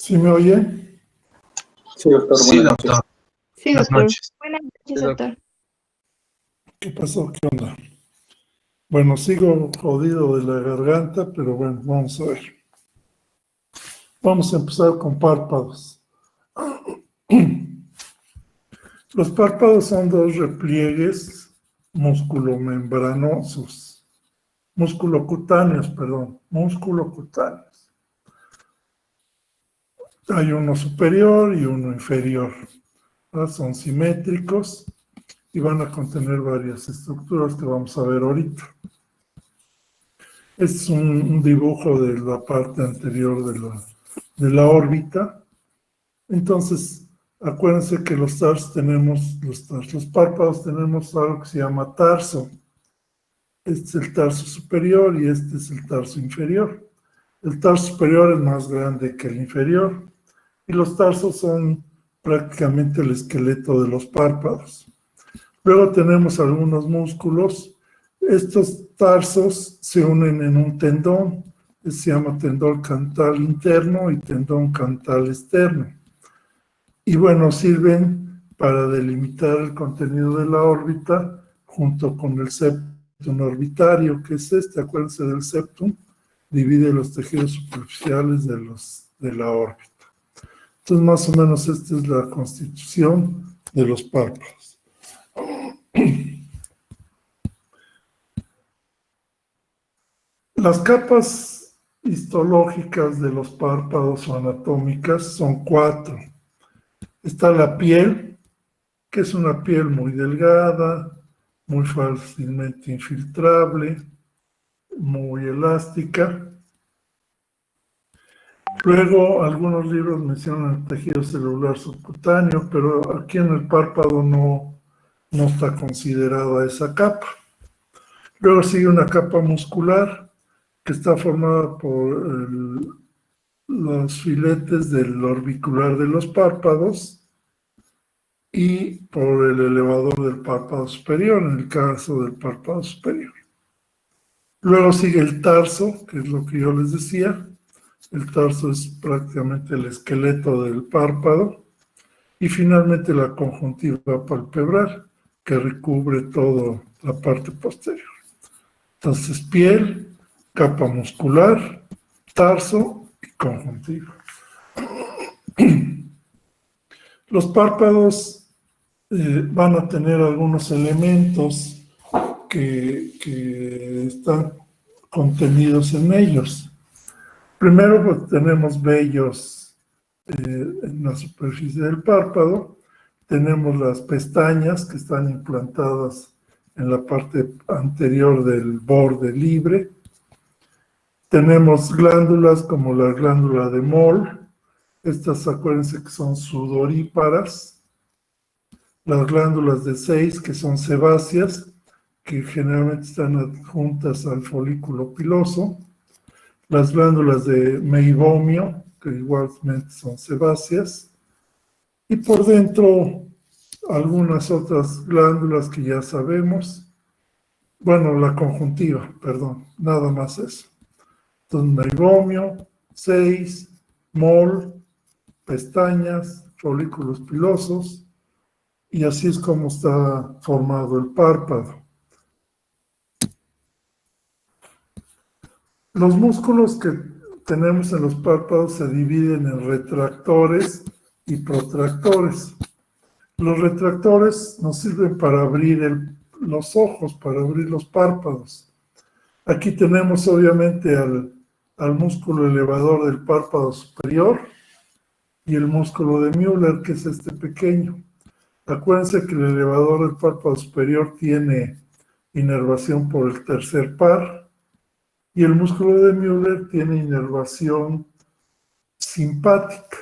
¿Sí me oye? Sí, doctor. Sí, Buenas doctor. noches. Sí, Buenas doctor. noches. Buenas noches, Sí, doctor. doctor. ¿Qué pasó? ¿Qué onda? Bueno, sigo jodido de la garganta, pero bueno, vamos a ver. Vamos a empezar con párpados. Los párpados son dos repliegues musculomembranosos, musculocutáneos, perdón, musculocutáneos. Hay uno superior y uno inferior, ¿verdad? Son simétricos y van a contener varias estructuras que vamos a ver ahorita. Es un dibujo de la parte anterior de la órbita. Entonces, acuérdense que los párpados tenemos algo que se llama tarso. Este es el tarso superior y este es el tarso inferior. El tarso superior es más grande que el inferior y los tarsos son prácticamente el esqueleto de los párpados. Luego tenemos algunos músculos. Estos tarsos se unen en un tendón, que se llama tendón cantal interno y tendón cantal externo. Y bueno, sirven para delimitar el contenido de la órbita junto con el septum orbitario, que es este, acuérdense del septum, divide los tejidos superficiales de la órbita. Entonces, más o menos esta es la constitución de los párpados. Las capas histológicas de los párpados o anatómicas son 4. Está la piel, que es una piel muy delgada, muy fácilmente infiltrable, muy elástica. Luego, algunos libros mencionan el tejido celular subcutáneo, pero aquí en el párpado no está considerada esa capa. Luego sigue una capa muscular, que está formada por los filetes del orbicular de los párpados y por el elevador del párpado superior, en el caso del párpado superior. Luego sigue el tarso, que es lo que yo les decía. El tarso es prácticamente el esqueleto del párpado. Y finalmente la conjuntiva palpebral, que recubre toda la parte posterior. Entonces, piel, capa muscular, tarso y conjuntiva. Los párpados van a tener algunos elementos que están contenidos en ellos. Primero, pues, tenemos vellos en la superficie del párpado. Tenemos las pestañas que están implantadas en la parte anterior del borde libre. Tenemos glándulas como la glándula de Moll. Estas, acuérdense que son sudoríparas. Las glándulas de Seyss, que son sebáceas, que generalmente están adjuntas al folículo piloso. Las glándulas de Meibomio, que igualmente son sebáceas. Y por dentro, algunas otras glándulas que ya sabemos. Bueno, la conjuntiva, perdón, nada más eso. Entonces, meibomio, Seyss, Moll, pestañas, folículos pilosos, y así es como está formado el párpado. Los músculos que tenemos en los párpados se dividen en retractores y protractores. Los retractores nos sirven para abrir los ojos, para abrir los párpados. Aquí tenemos obviamente al músculo elevador del párpado superior y el músculo de Müller, que es este pequeño. Acuérdense que el elevador del párpado superior tiene inervación por el tercer par y el músculo de Müller tiene inervación simpática,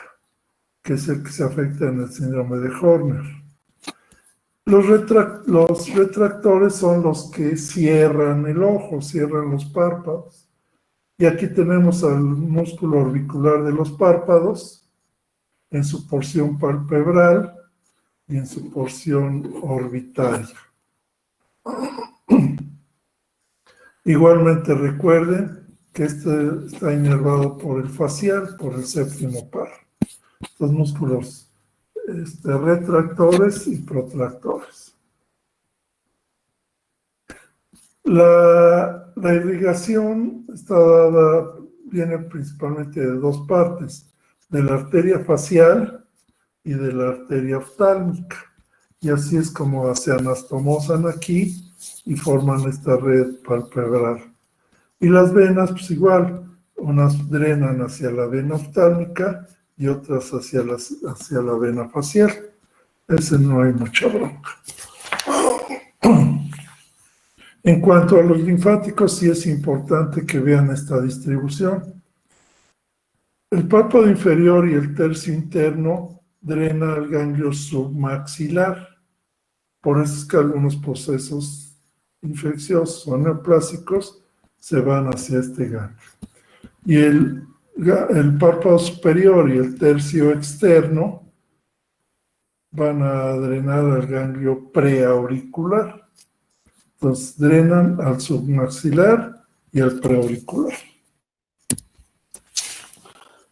que es el que se afecta en el síndrome de Horner. Los retractores son los que cierran el ojo, cierran los párpados. Y aquí tenemos al músculo orbicular de los párpados en su porción palpebral y en su porción orbitaria. Igualmente recuerden que este está inervado por el facial, por el séptimo par. Los músculos retractores y protractores. La irrigación viene principalmente de dos partes, de la arteria facial y de la arteria oftálmica. Y así es como se anastomosan aquí y forman esta red palpebral. Y las venas, pues igual, unas drenan hacia la vena oftálmica y otras hacia la vena facial. Ese no hay mucha bronca. En cuanto a los linfáticos, sí es importante que vean esta distribución. El párpado inferior y el tercio interno drena el ganglio submaxilar. Por eso es que algunos procesos infecciosos o neoplásicos se van hacia este ganglio. Y el párpado superior y el tercio externo van a drenar al ganglio preauricular. Entonces, drenan al submaxilar y al preauricular.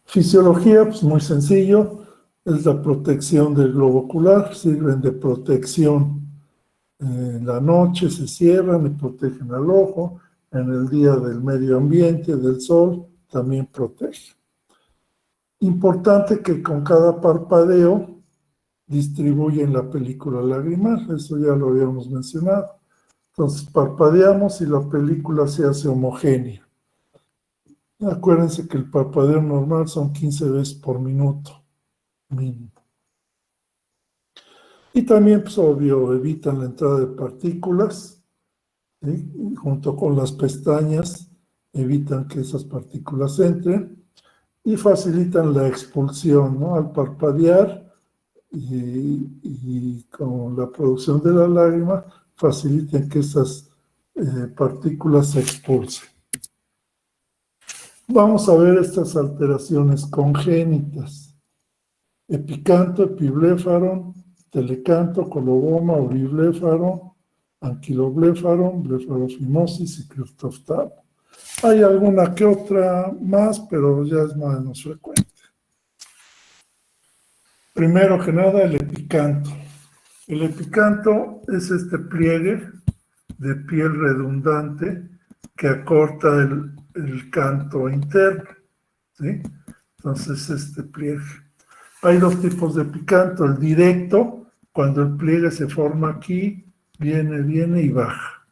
Fisiología, pues muy sencillo, es la protección del globo ocular, sirven de protección. En la noche se cierran y protegen al ojo, en el día del medio ambiente, del sol, también protege. Importante que con cada parpadeo distribuyen la película lagrimal, eso ya lo habíamos mencionado. Entonces parpadeamos y la película se hace homogénea. Acuérdense que el parpadeo normal son 15 veces por minuto, mínimo. Y también, pues obvio, evitan la entrada de partículas, ¿sí? Junto con las pestañas, evitan que esas partículas entren y facilitan la expulsión, ¿no? Al parpadear y con la producción de la lágrima, facilitan que esas partículas se expulsen. Vamos a ver estas alteraciones congénitas. Epicanto, epibléfaro, telecanto, coloboma, oribléfaro, anquilobléfaro, blefarofimosis y criptoftamo. Hay alguna que otra más, pero ya es más o menos frecuente. Primero que nada, el epicanto. El epicanto es este pliegue de piel redundante que acorta el canto interno, ¿sí? Entonces, este pliegue. Hay dos tipos de epicanto. El directo, cuando el pliegue se forma aquí, viene y baja.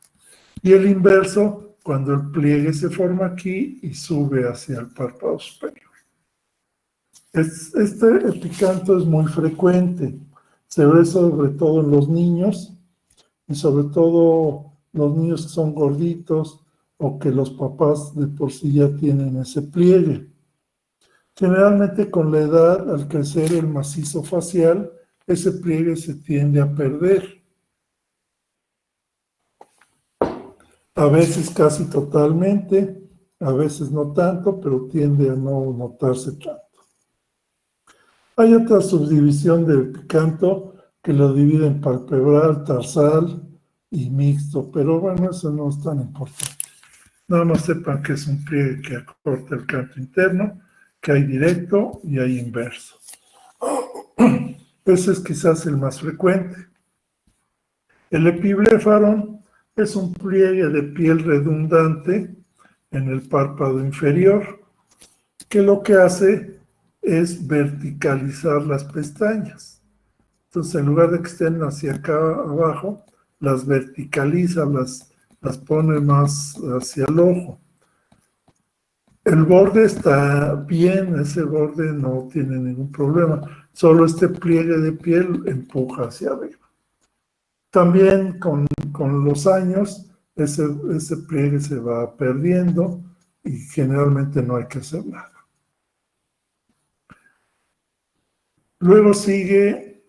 Y el inverso, cuando el pliegue se forma aquí y sube hacia el párpado superior. Este epicanto es muy frecuente. Se ve sobre todo en los niños y sobre todo los niños que son gorditos o que los papás de por sí ya tienen ese pliegue. Generalmente con la edad, al crecer el macizo facial, ese pliegue se tiende a perder. A veces casi totalmente, a veces no tanto, pero tiende a no notarse tanto. Hay otra subdivisión del epicanto que lo divide en palpebral, tarsal y mixto, pero bueno, eso no es tan importante. Nada más sepan que es un pliegue que acorta el canto interno, que hay directo y hay inverso. Ese es quizás el más frecuente. El epibléfaro es un pliegue de piel redundante en el párpado inferior, que lo que hace es verticalizar las pestañas. Entonces, en lugar de que estén hacia acá abajo, las verticaliza, las pone más hacia el ojo. El borde está bien, ese borde no tiene ningún problema, solo este pliegue de piel empuja hacia arriba. También con los años ese pliegue se va perdiendo y generalmente no hay que hacer nada. Luego sigue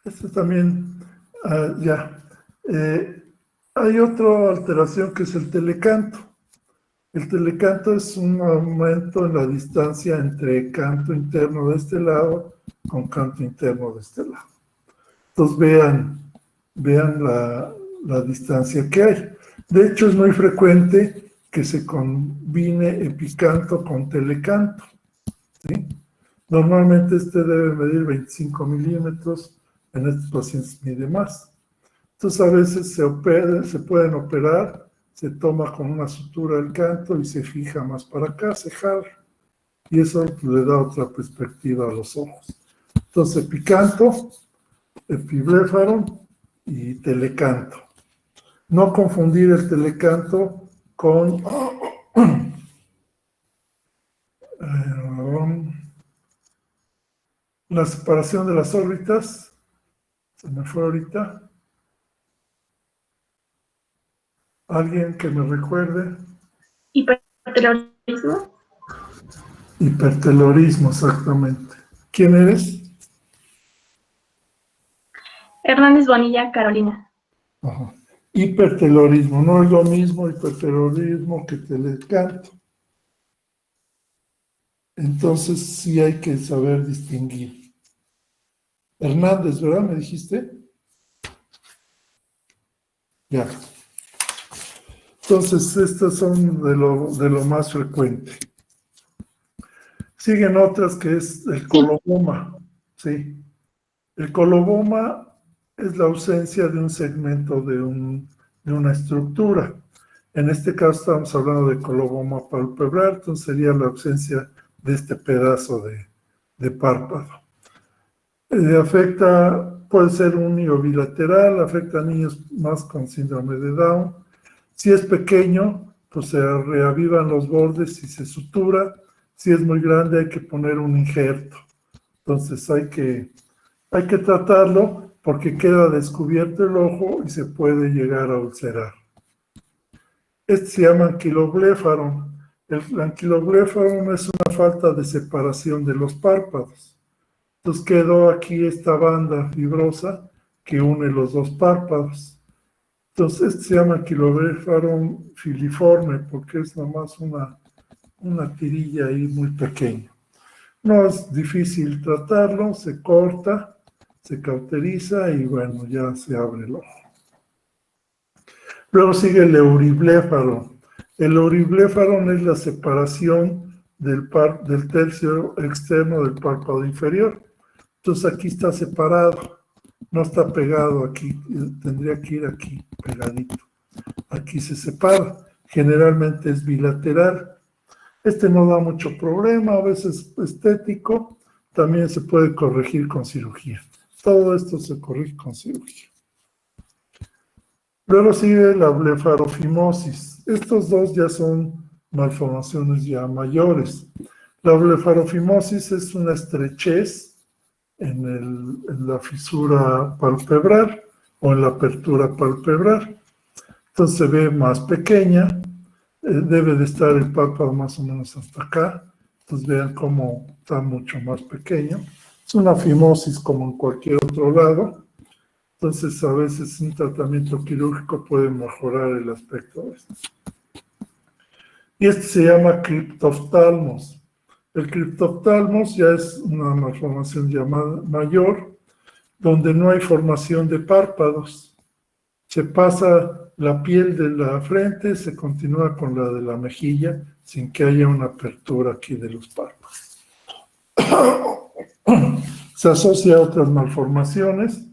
este también, ya. Hay otra alteración que es el telecanto. El telecanto es un aumento en la distancia entre canto interno de este lado con canto interno de este lado. Entonces vean la distancia que hay. De hecho, es muy frecuente que se combine epicanto con telecanto, ¿sí? Normalmente este debe medir 25 milímetros, en estos pacientes mide más. Entonces a veces se pueden operar, se toma con una sutura el canto y se fija más para acá, se jala. Y eso le da otra perspectiva a los ojos. Entonces epicanto, epibléfaro y telecanto. No confundir el telecanto con la separación de las órbitas. Se me fue ahorita. ¿Alguien que me recuerde? Hipertelorismo. Hipertelorismo, exactamente. ¿Quién eres? Hernández Bonilla, Carolina. Ajá. Hipertelorismo, no es lo mismo hipertelorismo que telecanto. Entonces sí hay que saber distinguir. Hernández, ¿verdad? ¿Me dijiste? Ya. Entonces, estas son de lo más frecuente. Siguen otras que es el coloboma, ¿sí? El coloboma es la ausencia de un segmento de una estructura. En este caso estamos hablando de coloboma palpebral, entonces sería la ausencia de este pedazo de párpado. Puede ser uni o bilateral, afecta a niños más con síndrome de Down. Si es pequeño, pues se reavivan los bordes y se sutura. Si es muy grande, hay que poner un injerto. Entonces hay que tratarlo porque queda descubierto el ojo y se puede llegar a ulcerar. Este se llama anquilobléfaro. El anquilobléfaro es una falta de separación de los párpados. Entonces quedó aquí esta banda fibrosa que une los dos párpados. Entonces este se llama anquilobléfaro filiforme porque es nomás una tirilla ahí muy pequeña. No es difícil tratarlo, se corta, se cauteriza y bueno, ya se abre el ojo. Luego sigue el euribléfaro. El euribléfaro es la separación del tercio externo del párpado inferior. Entonces aquí está separado, no está pegado aquí, tendría que ir aquí pegadito. Aquí se separa, generalmente es bilateral. Este no da mucho problema, a veces estético, también se puede corregir con cirugía. Todo esto se corrige con cirugía. Luego sigue la blefarofimosis. Estos dos ya son malformaciones ya mayores. La blefarofimosis es una estrechez en la fisura palpebral o en la apertura palpebral. Entonces se ve más pequeña, debe de estar el párpado más o menos hasta acá. Entonces vean cómo está mucho más pequeño. Es una fimosis como en cualquier otro lado. Entonces, a veces un tratamiento quirúrgico puede mejorar el aspecto de esto. Y este se llama criptoftalmos. El criptoftalmos ya es una malformación llamada mayor, donde no hay formación de párpados. Se pasa la piel de la frente, se continúa con la de la mejilla, sin que haya una apertura aquí de los párpados. Se asocia a otras malformaciones.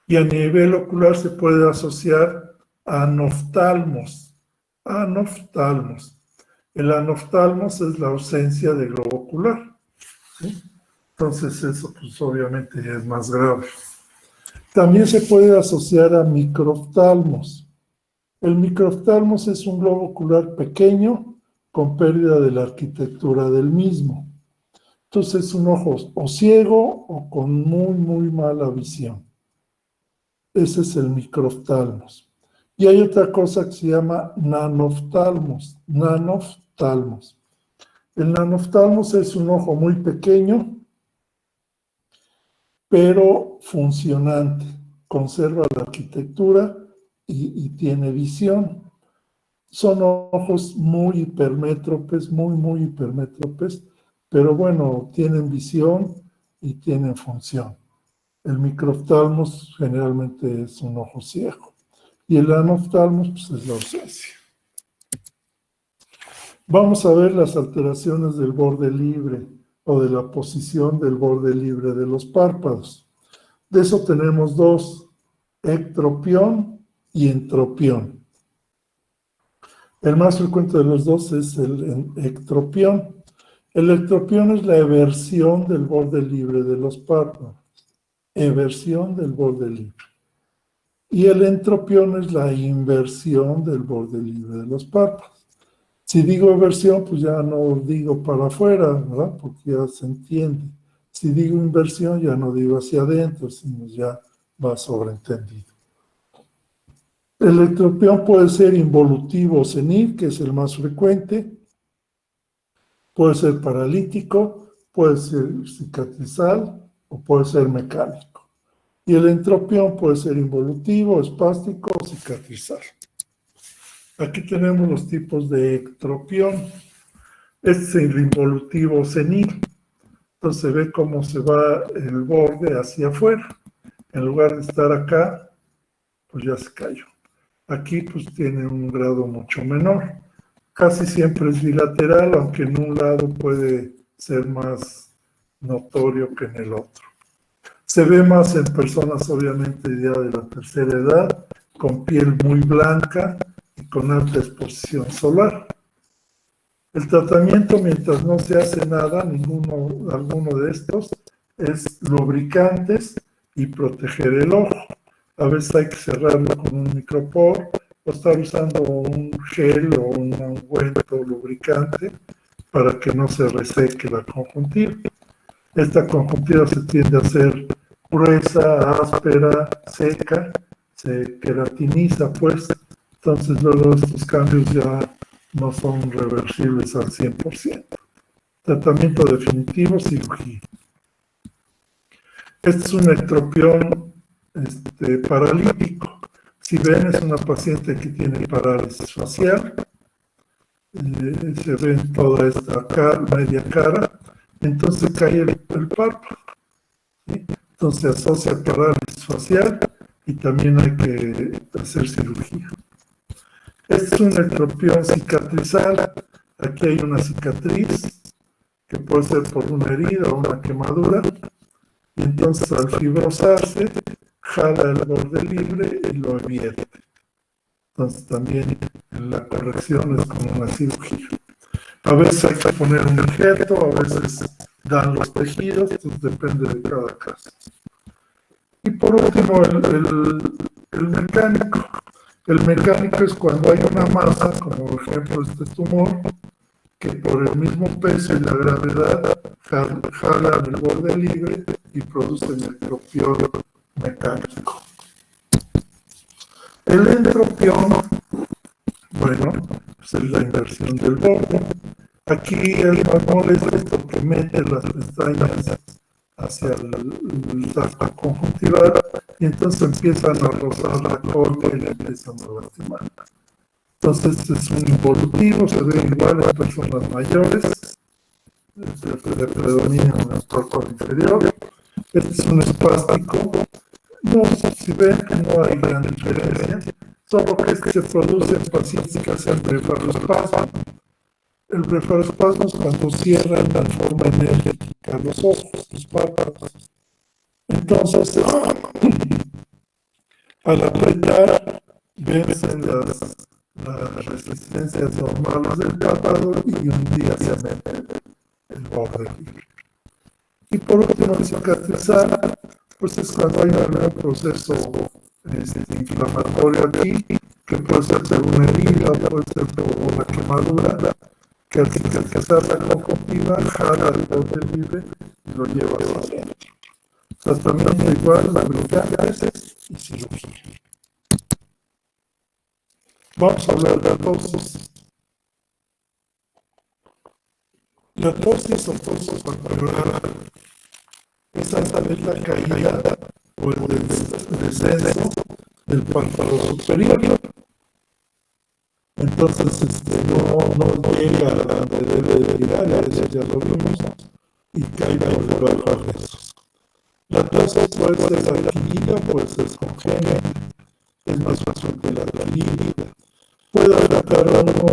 Y a nivel ocular se puede asociar a anoftalmos. Anoftalmos. El anoftalmos es la ausencia de globo ocular, ¿sí? Entonces eso pues obviamente ya es más grave. También se puede asociar a microftalmos. El microftalmos es un globo ocular pequeño con pérdida de la arquitectura del mismo. Entonces es un ojo o ciego o con muy, muy mala visión. Ese es el microftalmos. Y hay otra cosa que se llama nanoftalmos. Nanoftalmos. El nanoftalmos es un ojo muy pequeño, pero funcionante. Conserva la arquitectura y tiene visión. Son ojos muy hipermétropes, muy, muy hipermétropes, pero bueno, tienen visión y tienen función. El microftalmos generalmente es un ojo ciego. y el anoftalmos pues, es la ausencia. Vamos a ver las alteraciones del borde libre o de la posición del borde libre de los párpados. De eso tenemos dos, ectropión y entropión. El más frecuente de los dos es el ectropión. El ectropión es la eversión del borde libre de los párpados. Eversión del borde libre. Y el entropión es la inversión del borde libre de los párpados. Si digo eversión, pues ya no digo para afuera, ¿verdad? Porque ya se entiende. Si digo inversión, ya no digo hacia adentro, sino ya va sobreentendido. El ectropión puede ser involutivo o senil, que es el más frecuente. Puede ser paralítico, puede ser cicatrizal o puede ser mecánico. Y el entropión puede ser involutivo, espástico o cicatrizal. Aquí tenemos los tipos de ectropión. Este es el involutivo senil. Entonces se ve cómo se va el borde hacia afuera. En lugar de estar acá, pues ya se cayó. Aquí pues tiene un grado mucho menor. Casi siempre es bilateral, aunque en un lado puede ser más notorio que en el otro. Se ve más en personas obviamente ya de la tercera edad, con piel muy blanca y con alta exposición solar. El tratamiento, mientras no se hace nada, alguno de estos, es lubricantes y proteger el ojo. A veces hay que cerrarlo con un micropor o estar usando un gel o un ungüento lubricante para que no se reseque la conjuntiva. Esta conjuntiva se tiende a hacer gruesa, áspera, seca, se queratiniza pues. Entonces luego estos cambios ya no son reversibles al 100%. Tratamiento definitivo, cirugía. Este es un ectropión paralítico. Si ven, es una paciente que tiene parálisis facial. Se ve en toda esta media cara. Entonces cae el párpado. ¿Sí? Entonces se asocia parálisis facial y también hay que hacer cirugía. Este es un ectropión cicatrizal. Aquí hay una cicatriz que puede ser por una herida o una quemadura. Y entonces al fibrosarse, jala el borde libre y lo invierte. Entonces también la corrección es como una cirugía. A veces hay que poner un injerto, a veces dan los tejidos, entonces depende de cada caso. Y por último, el mecánico. El mecánico es cuando hay una masa, como por ejemplo este tumor, que por el mismo peso y la gravedad jalan el borde libre y producen ectropión mecánico. El entropión, bueno, pues es la inversión del borde. Aquí el más molesto es porque mete las pestañas hacia el saco conjuntival y entonces empiezan a rozar la córnea y la empiezan a lastimar. Entonces es un involutivo, se ve igual en personas mayores, le predomina en el párpado inferior. Este es un espástico. No, si ven que no hay gran diferencia, solo que se produce en pacientes que hacen blefaroespasmo. El blefaroespasmo es cuando cierran de forma enérgica los ojos, los párpados. Entonces, al apretar, vencen las resistencias normales del párpado y un día se mete el borde libre. Y por último, el cicatrizar, pues es cuando hay un proceso inflamatorio aquí, que puede ser por una herida, puede ser por una quemadura, que al cicatrizar la conjuntiva jala el borde libre y lo lleva hacia adentro. Tratamiento igual, lubricantes y cirugía. Vamos a hablar de la tosis. La tosis o tosis palpebral es la caída o el descenso del párpado superior. Entonces no llega a donde debe de llegar, eso ya lo vimos, y cae por debajo de eso. La tosis puede ser adquirida, puede ser congénita. es más fácil que la liga. Puede afectar a uno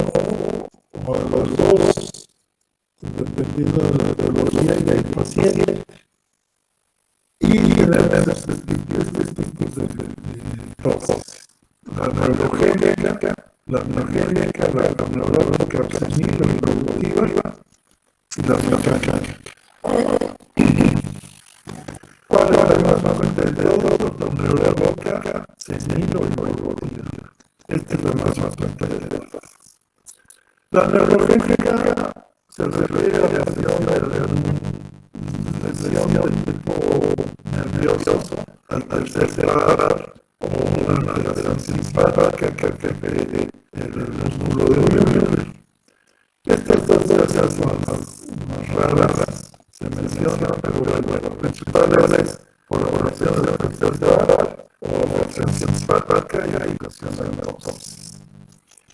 o a los dos, dependiendo de la etiología y del paciente. Y tenemos estos tipos de tos. La neurogénica, la neurológica, senil o involutiva, y la mecánica. ¿Cuál es la más frecuente de todo? La neurológica, senil o involutiva. Esta es la más frecuente de todas. La neurogénica se refiere a lesión del tipo nervioso al tercer cerebral o una lesión simpática que ve el músculo de Müller. Estas dos cosas son más raras, se mencionan, pero bueno, principales por la lesión del tercer cerebral o lesión simpática y agitación de neurosis.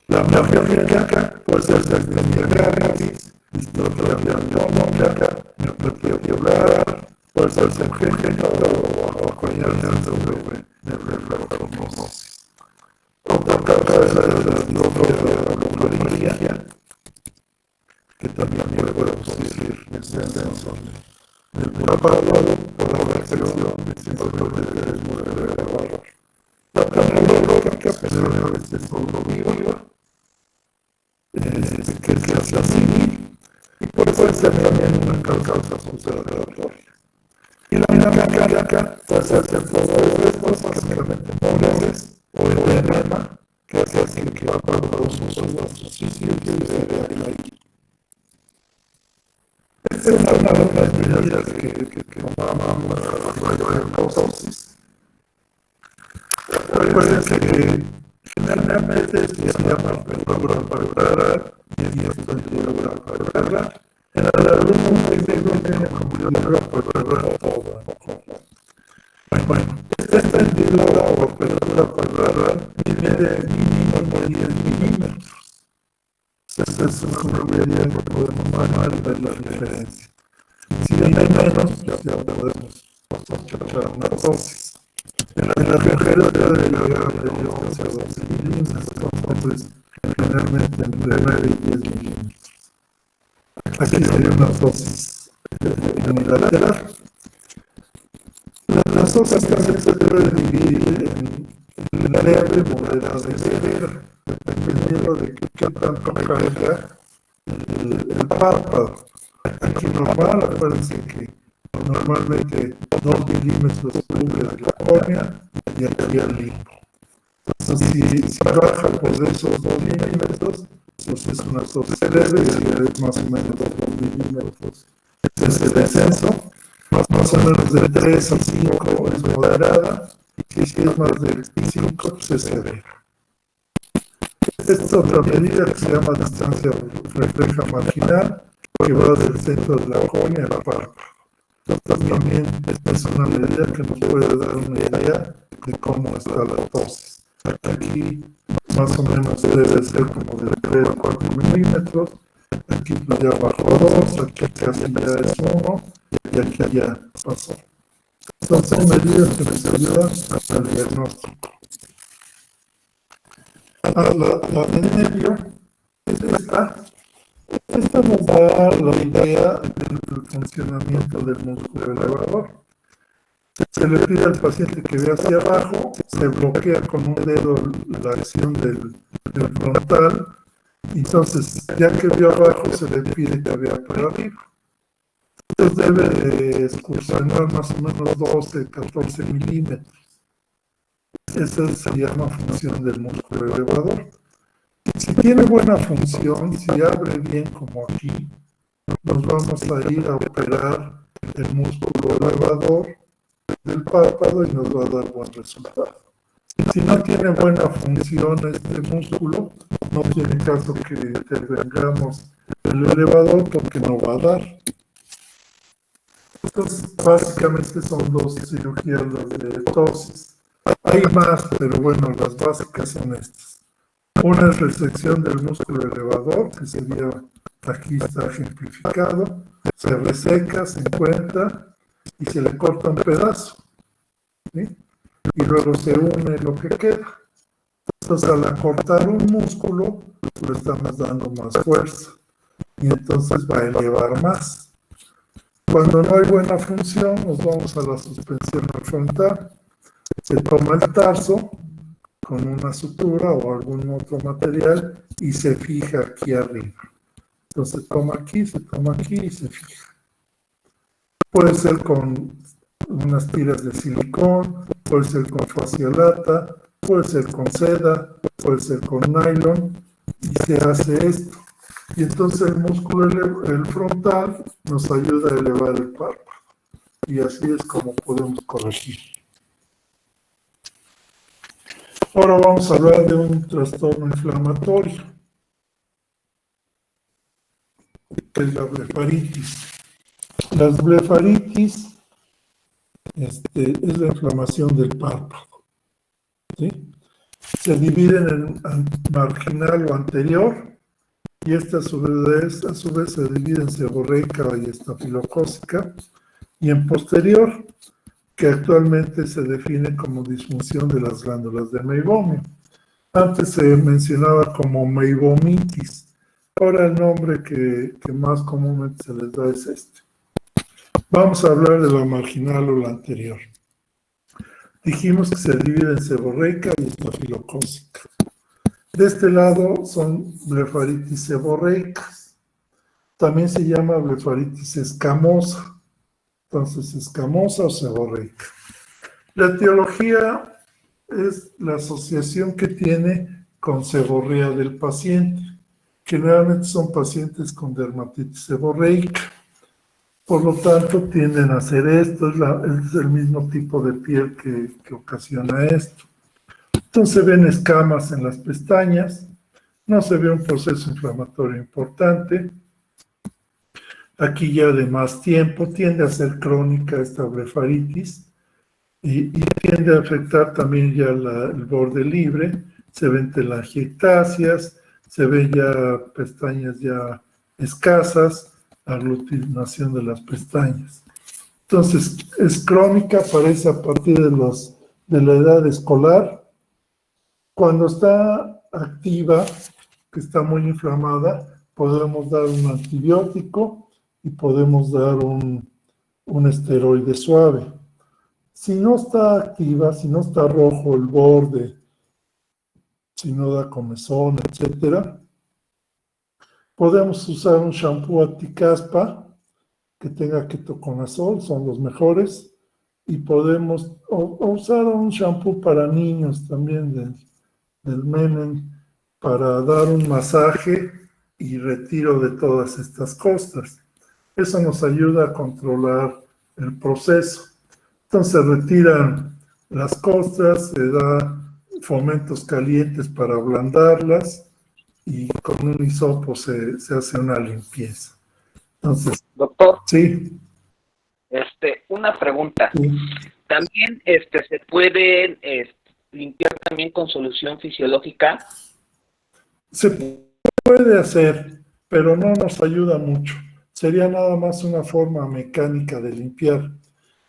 La neurogénica puede ser migratis, distrofia autónoma, miopatía ocular, puede ser congénito o acompañante de reflexognosis. Otra causa es la distrofia que también puede producir descenso del párpado por la reacción de sintomatología de la barra. La neurológica es cognitiva, que es la senil, y puede ser también una causa postergatoria. Y la mecánica puede ser todo esto, básicamente molestias o edema, que hace que va para todos sus sitios y se vea ahí. Esta es una de las medidas que tomamos para la neurosis. Recuerden que generalmente se llama palabra palabra y esto es palabra palabra. En el alumno viene como palabra toda. Bueno, esta extendida o palabra viene de mínimo de 10 milímetros. Esta es una medida que podemos manejar ver la diferencia. Si hay menos, ya podemos sospechar una dosis. En la congelación de la 11 a 12 milímetros, entonces generalmente entre 9 y 10 milímetros. Aquí sería una dosis unilateral. Las dosis también se deben dividir en leve, moderada y severa, dependiendo de qué tanto carga el párpado. Aquí normal, acuérdense que normalmente 2 milímetros cubre de la córnea y aquí al limbo. Entonces, si baja por esos 2 milímetros, pues es una dosis leve y es más o menos 2 milímetros. Ese descenso, más o menos de 3 a 5 es moderada, y si es más de 5, pues es severa. Esta es otra medida que se llama distancia refleja marginal, que va del centro de la córnea al párpado. También es una medida que nos puede dar una idea de cómo está la dosis. Aquí más o menos debe ser como de 3 a 4 milímetros, aquí pues ya bajó 2, aquí casi ya es 1 y aquí ya pasó. Estas son medidas que nos ayudan al diagnóstico. La de medio es esta nos da la idea del funcionamiento del músculo elevador. Se le pide al paciente que vea hacia abajo, se bloquea con un dedo la acción del frontal, entonces ya que vio abajo se le pide que vea para arriba. Entonces debe de excursionar más o menos 12, 14 milímetros. Esa se llama función del músculo elevador. Si tiene buena función, si abre bien como aquí, nos vamos a ir a operar el músculo elevador del párpado y nos va a dar buen resultado. Si no tiene buena función este músculo, no tiene caso que intervengamos el elevador porque no va a dar. Entonces, básicamente son dos cirugías las de tosis. Hay más, pero bueno, las básicas son estas. Una es resección del músculo elevador, que sería, aquí está ejemplificado, se reseca, se encuentra y se le corta un pedazo, ¿sí? Y luego se une lo que queda. Entonces, al acortar un músculo, le estamos dando más fuerza y entonces va a elevar más. Cuando no hay buena función, nos vamos a la suspensión frontal. Se toma el tarso con una sutura o algún otro material y se fija aquí arriba. Entonces se toma aquí y se fija. Puede ser con unas tiras de silicón, puede ser con fasciolata, puede ser con seda, puede ser con nylon y se hace esto. Y entonces el músculo el frontal nos ayuda a elevar el párpado. Y así es como podemos corregir. Ahora vamos a hablar de un trastorno inflamatorio, que es la blefaritis. Las blefaritis es la inflamación del párpado, ¿sí? Se dividen en marginal o anterior, y esta a su vez se divide en seborreica y estafilocócica, y en posterior, que actualmente se define como disfunción de las glándulas de meibomio. Antes se mencionaba como meibomitis. Ahora el nombre que más comúnmente se les da es este. Vamos a hablar de la marginal o la anterior. Dijimos que se divide en seborreica y estafilocócica. De este lado son blefaritis seborreicas. También se llama blefaritis escamosa. Entonces, escamosa o seborreica. La etiología es la asociación que tiene con seborrea del paciente. Generalmente son pacientes con dermatitis seborreica. Por lo tanto, tienden a hacer esto. Es el mismo tipo de piel que ocasiona esto. Entonces, se ven escamas en las pestañas. No se ve un proceso inflamatorio importante. Aquí ya de más tiempo tiende a ser crónica esta blefaritis. Y tiende a afectar también ya el borde libre, se ven telangiectasias, se ven ya pestañas ya escasas, aglutinación de las pestañas. Entonces, es crónica, aparece a partir de la edad escolar. Cuando está activa, que está muy inflamada, podemos dar un antibiótico y podemos dar un esteroide suave. Si no está activa, si no está rojo el borde, si no da comezón, etcétera, podemos usar un shampoo anticaspa que tenga ketoconazol, son los mejores, y podemos usar un shampoo para niños también del Menem para dar un masaje y retiro de todas estas costras. Eso nos ayuda a controlar el proceso. Entonces se retiran las costras, se da fomentos calientes para ablandarlas y con un hisopo se hace una limpieza. Entonces, Doctor, sí, una pregunta. sí, ¿También se puede limpiar también con solución fisiológica? se puede hacer, pero no nos ayuda mucho. Sería nada más una forma mecánica de limpiar.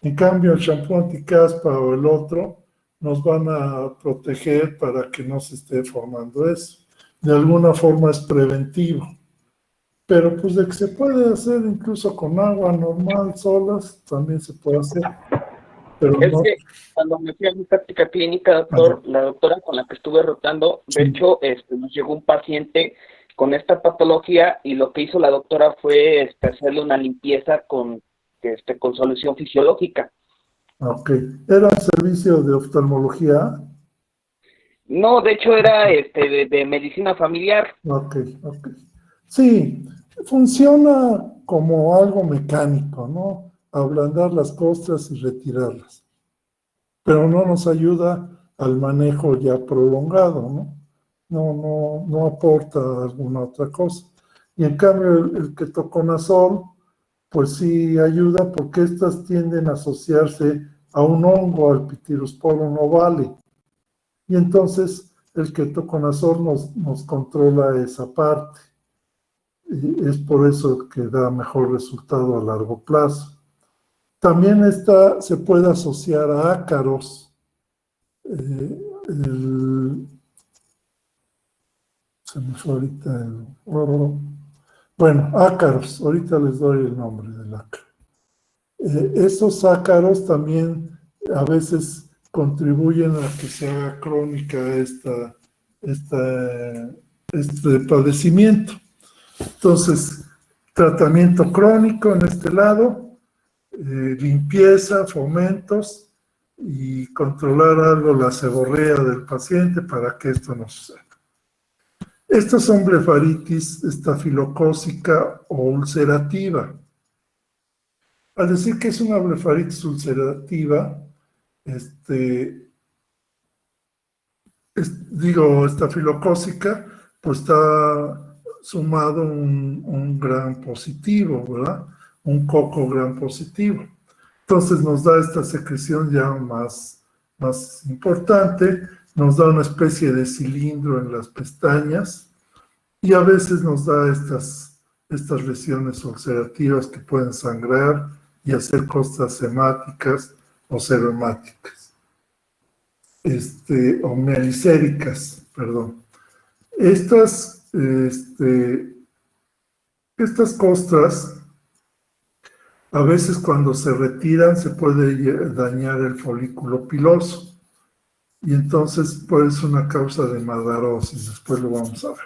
En cambio, el shampoo anticaspa o el otro nos van a proteger para que no se esté formando eso. De alguna forma es preventivo. Pero pues de que se puede hacer incluso con agua normal, solas, también se puede hacer. Pero Es no. que cuando me fui a mi práctica clínica, doctor, la doctora con la que estuve rotando, de hecho, nos llegó un paciente con esta patología y lo que hizo la doctora fue hacerle una limpieza con solución fisiológica. Ok. ¿Era un servicio de oftalmología? No, de hecho era de medicina familiar. Ok, ok. Sí, funciona como algo mecánico, ¿no? Ablandar las costras y retirarlas. Pero no nos ayuda al manejo ya prolongado, ¿no? No aporta alguna otra cosa. Y en cambio el ketoconazol, pues sí ayuda porque estas tienden a asociarse a un hongo, al pityrosporum ovale. Y entonces el ketoconazol nos controla esa parte. Y es por eso que da mejor resultado a largo plazo. También esta se puede asociar a ácaros. El Se me fue ahorita el... Bueno, ácaros, ahorita les doy el nombre del ácaro. Estos ácaros también a veces contribuyen a que se haga crónica este padecimiento. Entonces, tratamiento crónico en este lado, limpieza, fomentos y controlar algo la seborrea del paciente para que esto no suceda. Estas son blefaritis estafilocócica o ulcerativa. Al decir que es una blefaritis ulcerativa, estafilocócica, pues está sumado un gran positivo, ¿verdad? Un coco gran positivo. Entonces nos da esta secreción ya más importante, nos da una especie de cilindro en las pestañas y a veces nos da estas lesiones ulcerativas que pueden sangrar y hacer costras hemáticas o serohemáticas, o mielicéricas, perdón. Estas costras, a veces cuando se retiran se puede dañar el folículo piloso y entonces puede ser una causa de madarosis, después lo vamos a ver.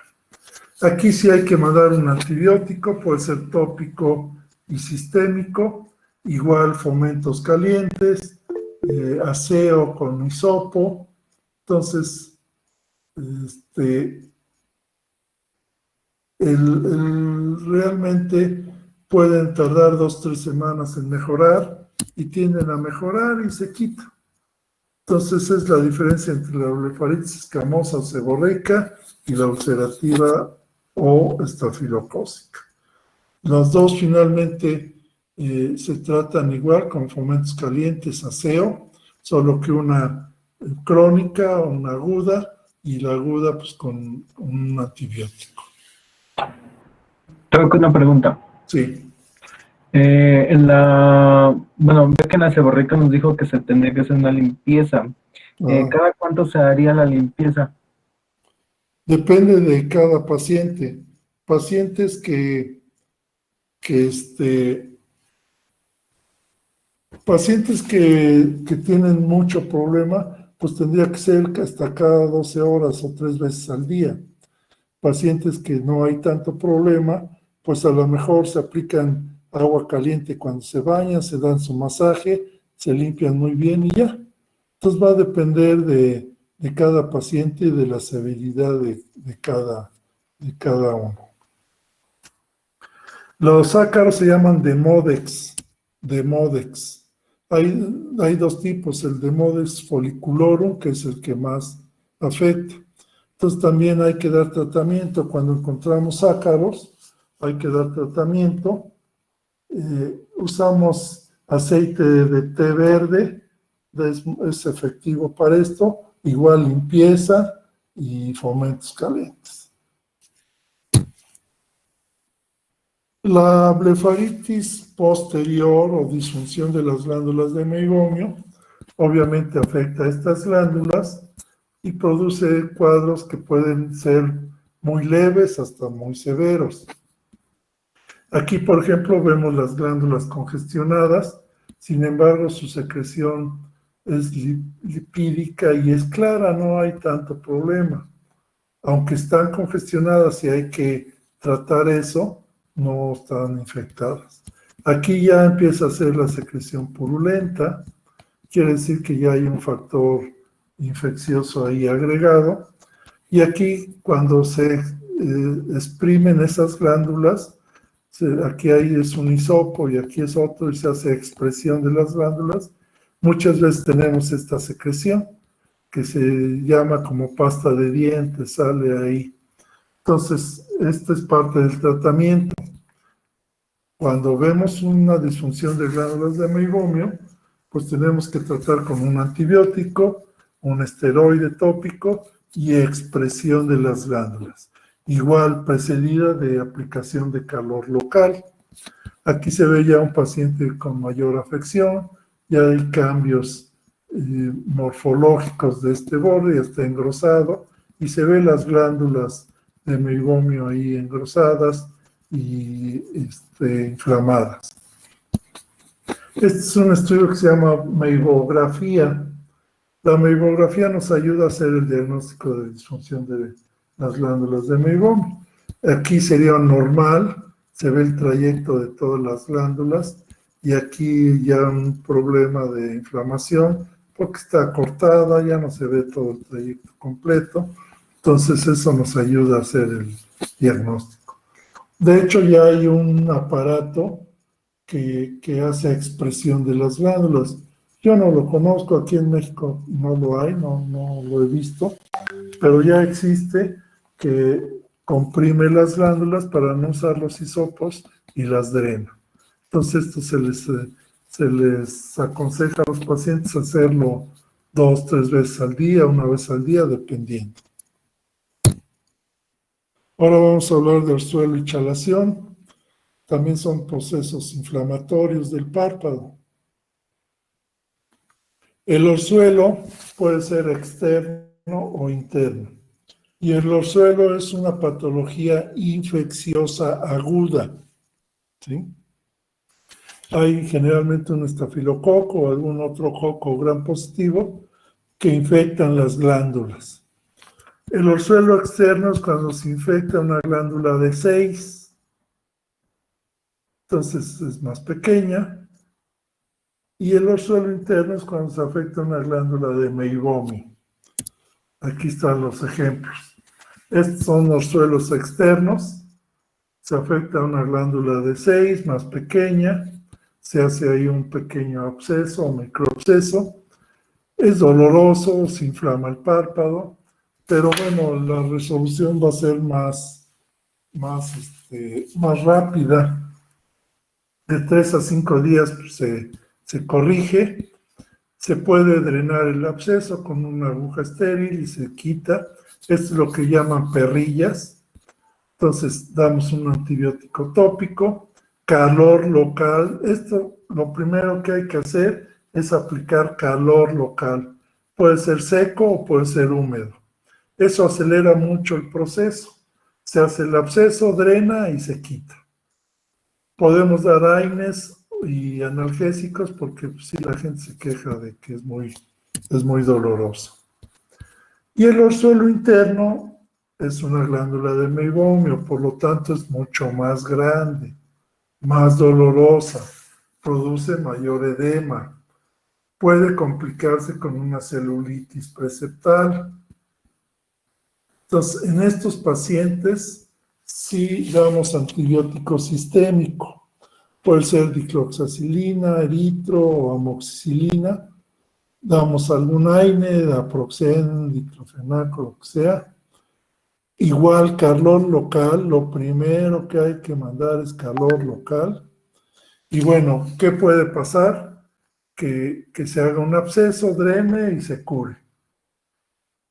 Aquí sí hay que mandar un antibiótico, puede ser tópico y sistémico, igual fomentos calientes, aseo con hisopo. Entonces, realmente pueden tardar 2-3 semanas en mejorar y tienden a mejorar y se quita. Entonces, esa es la diferencia entre la blefaritis escamosa o seborreica y la ulcerativa o estafilocócica. Las dos finalmente se tratan igual con fomentos calientes, aseo, solo que una crónica o una aguda y la aguda pues con un antibiótico. Tengo una pregunta. Sí. Bueno, ve que en la seborreica nos dijo que se tenía que hacer una limpieza. ¿Cada cuánto se haría la limpieza? Depende de cada paciente. Pacientes que tienen mucho problema, pues tendría que ser hasta cada 12 horas o 3 veces al día. Pacientes que no hay tanto problema, pues a lo mejor se aplican agua caliente cuando se bañan, se dan su masaje, se limpian muy bien y ya. Entonces va a depender de cada paciente y de la severidad de cada uno. Los ácaros se llaman Demodex. Hay dos tipos, el Demodex folliculorum, que es el que más afecta. Entonces también hay que dar tratamiento. Cuando encontramos ácaros, hay que dar tratamiento. Usamos aceite de té verde, es efectivo para esto. Igual limpieza y fomentos calientes. La blefaritis posterior o disfunción de las glándulas de meibomio obviamente afecta a estas glándulas y produce cuadros que pueden ser muy leves hasta muy severos. Aquí, por ejemplo, vemos las glándulas congestionadas, sin embargo, su secreción es lipídica y es clara, no hay tanto problema. Aunque están congestionadas y hay que tratar eso, no están infectadas. Aquí ya empieza a ser la secreción purulenta, quiere decir que ya hay un factor infeccioso ahí agregado, y aquí cuando se exprimen esas glándulas, aquí es un hisopo y aquí es otro y se hace expresión de las glándulas, muchas veces tenemos esta secreción que se llama como pasta de dientes, sale ahí. Entonces, esta es parte del tratamiento. Cuando vemos una disfunción de glándulas de meibomio, pues tenemos que tratar con un antibiótico, un esteroide tópico y expresión de las glándulas. Igual precedida de aplicación de calor local. Aquí se ve ya un paciente con mayor afección, ya hay cambios morfológicos de este borde, ya está engrosado y se ven las glándulas de meibomio ahí engrosadas y inflamadas. Este es un estudio que se llama meibografía. La meibografía nos ayuda a hacer el diagnóstico de disfunción de las glándulas de meibomio. Aquí sería normal, se ve el trayecto de todas las glándulas y aquí ya un problema de inflamación porque está cortada, ya no se ve todo el trayecto completo. Entonces eso nos ayuda a hacer el diagnóstico. De hecho ya hay un aparato que hace expresión de las glándulas. Yo no lo conozco, aquí en México no lo hay, no lo he visto, pero ya existe que comprime las glándulas para no usar los hisopos y las drena. Entonces esto se les aconseja a los pacientes hacerlo 2, 3 veces al día, 1 vez al día, dependiendo. Ahora vamos a hablar de orzuelo y chalación. También son procesos inflamatorios del párpado. El orzuelo puede ser externo o interno. Y el orzuelo es una patología infecciosa aguda, ¿sí? Hay generalmente un estafilococo o algún otro coco gram positivo que infectan las glándulas. El orzuelo externo es cuando se infecta una glándula de 6, entonces es más pequeña. Y el orzuelo interno es cuando se afecta una glándula de meibomio. Aquí están los ejemplos. Estos son orzuelos externos. Se afecta una glándula de 6, más pequeña. Se hace ahí un pequeño absceso o microabsceso. Es doloroso, se inflama el párpado, pero bueno, la resolución va a ser más rápida. De 3 a 5 días pues, se corrige. Se puede drenar el absceso con una aguja estéril y se quita. Esto es lo que llaman perrillas. Entonces damos un antibiótico tópico, calor local. Esto, lo primero que hay que hacer es aplicar calor local. Puede ser seco o puede ser húmedo. Eso acelera mucho el proceso. Se hace el absceso, drena y se quita. Podemos dar AINES y analgésicos porque sí, la gente se queja de que es muy doloroso. Y el orzuelo interno es una glándula de meibomio, por lo tanto es mucho más grande, más dolorosa, produce mayor edema, puede complicarse con una celulitis preseptal. Entonces, en estos pacientes sí damos antibiótico sistémico. Puede ser dicloxacilina, eritro o amoxicilina. Damos algún AINE, naproxen, diclofenaco, lo que sea. Igual calor local, lo primero que hay que mandar es calor local. Y bueno, ¿qué puede pasar? Que se haga un absceso, drene y se cure.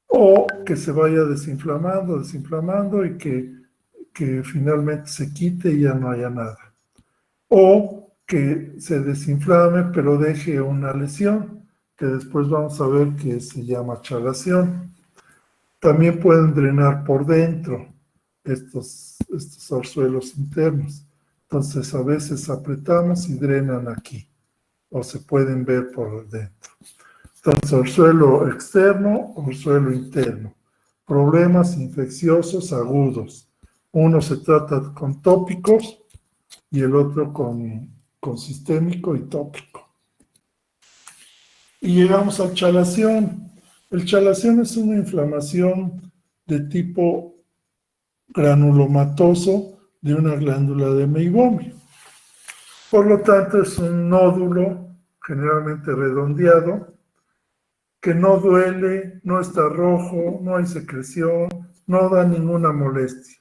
O que se vaya desinflamando y que finalmente se quite y ya no haya nada. O que se desinflame pero deje una lesión, que después vamos a ver que se llama chalación. También pueden drenar por dentro estos orzuelos internos. Entonces a veces apretamos y drenan aquí, o se pueden ver por dentro. Entonces orzuelo externo, orzuelo interno. Problemas infecciosos agudos. Uno se trata con tópicos y el otro con sistémico y tópico. Y llegamos a chalación. El chalación es una inflamación de tipo granulomatoso de una glándula de meibomio. Por lo tanto, es un nódulo generalmente redondeado que no duele, no está rojo, no hay secreción, no da ninguna molestia.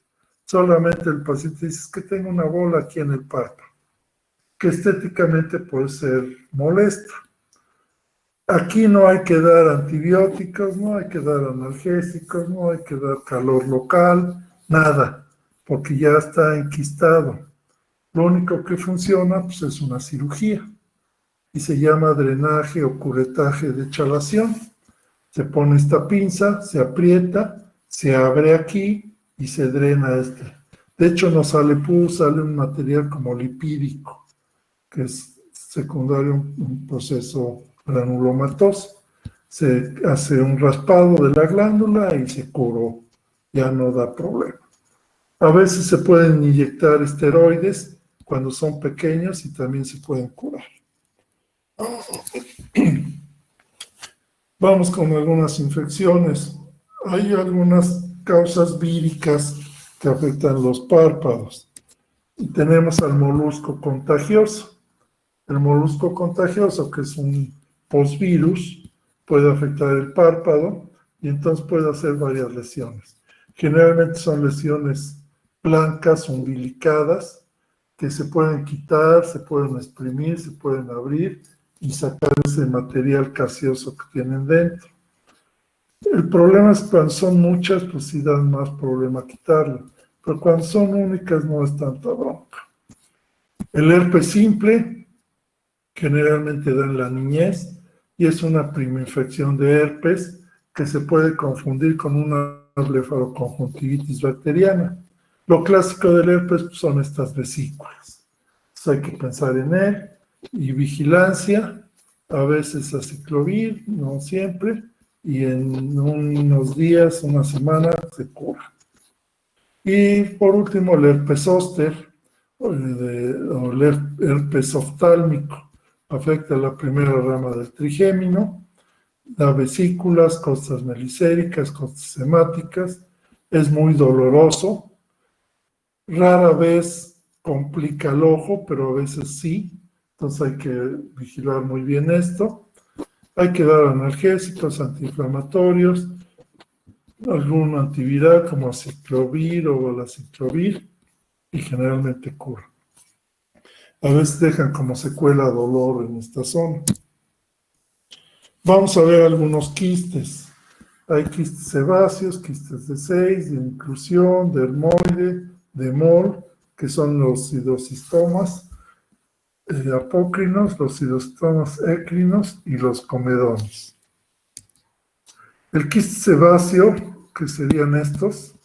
Solamente el paciente dice que tengo una bola aquí en el párpado, que estéticamente puede ser molesta. Aquí no hay que dar antibióticos, no hay que dar analgésicos, no hay que dar calor local, nada, porque ya está enquistado. Lo único que funciona pues, es una cirugía y se llama drenaje o curetaje de chalación. Se pone esta pinza, se aprieta, se abre aquí y se drena este. De hecho, no sale pus, sale un material como lipídico, que es secundario a un proceso granulomatoso. Se hace un raspado de la glándula y se curó, ya no da problema. A veces se pueden inyectar esteroides cuando son pequeños y también se pueden curar. Vamos con algunas infecciones. Hay algunas causas víricas que afectan los párpados. Y tenemos al molusco contagioso. El molusco contagioso, que es un postvirus, puede afectar el párpado y entonces puede hacer varias lesiones. Generalmente son lesiones blancas, umbilicadas, que se pueden quitar, se pueden exprimir, se pueden abrir y sacar ese material gaseoso que tienen dentro. El problema es que cuando son muchas, pues sí dan más problema quitarlo, pero cuando son únicas no es tanta bronca. El herpes simple generalmente da en la niñez y es una infección de herpes que se puede confundir con una blefaroconjuntivitis bacteriana. Lo clásico del herpes son estas vesículas. Entonces hay que pensar en él y vigilancia, a veces aciclovir, no siempre, y en unos días, una semana, se cura. Y por último, el herpes zóster, o el herpes oftálmico, afecta la primera rama del trigémino, da vesículas, costras melicéricas, costras hemáticas, es muy doloroso, rara vez complica el ojo, pero a veces sí, entonces hay que vigilar muy bien esto. Hay que dar analgésicos, antiinflamatorios, algún antiviral como aciclovir o valaciclovir y generalmente cura. A veces dejan como secuela dolor en esta zona. Vamos a ver algunos quistes. Hay quistes sebáceos, quistes de 6, de inclusión, dermoide, de mol, que son los sidocistomas apócrinos, los sidocistomas écrinos y los comedones. El quiste sebáceo, que serían estos,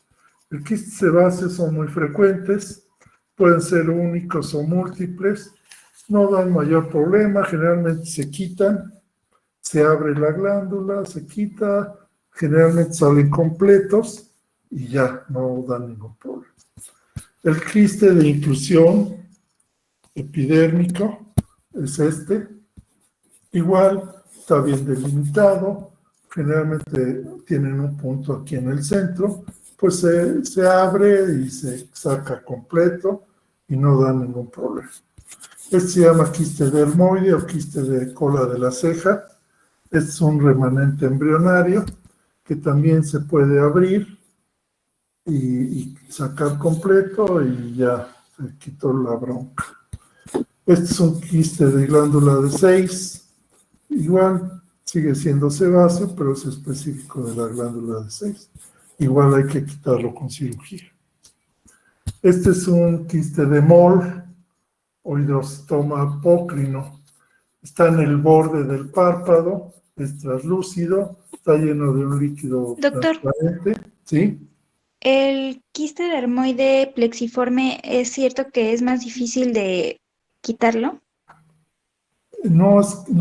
el quiste sebáceo son muy frecuentes, pueden ser únicos o múltiples, no dan mayor problema, generalmente se quitan, se abre la glándula, se quita, generalmente salen completos y ya, no dan ningún problema. El quiste de inclusión epidérmico es este, igual está bien delimitado, generalmente tienen un punto aquí en el centro, pues se abre y se saca completo y no da ningún problema. Este se llama quiste dermoide o quiste de cola de la ceja. Este es un remanente embrionario que también se puede abrir y sacar completo y ya se quitó la bronca. Este es un quiste de glándula de 6, igual sigue siendo sebáceo, pero es específico de la glándula de 6. Igual hay que quitarlo con cirugía. Este es un quiste de mol o hidrostoma apócrino. Está en el borde del párpado, es translúcido, está lleno de un líquido Doctor, transparente. ¿Sí? el quiste dermoide plexiforme, ¿es cierto que es más difícil de quitarlo? No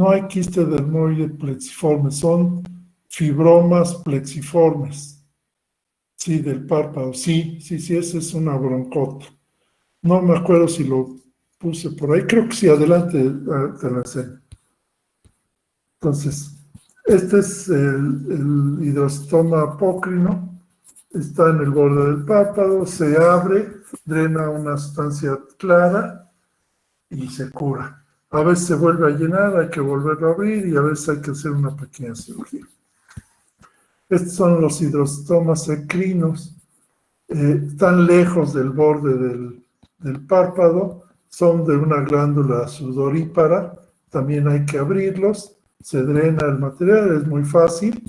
hay quiste dermoide plexiforme, son fibromas plexiformes. Sí, del párpado. Sí, esa es una broncota. No me acuerdo si lo puse por ahí. Creo que sí, adelante, te lo enseño. Entonces, este es el hidrostoma apócrino. Está en el borde del párpado, se abre, drena una sustancia clara y se cura. A veces se vuelve a llenar, hay que volverlo a abrir y a veces hay que hacer una pequeña cirugía. Estos son los hidrostomas ecrinos. Están lejos del borde del párpado, son de una glándula sudorípara, también hay que abrirlos, se drena el material, es muy fácil.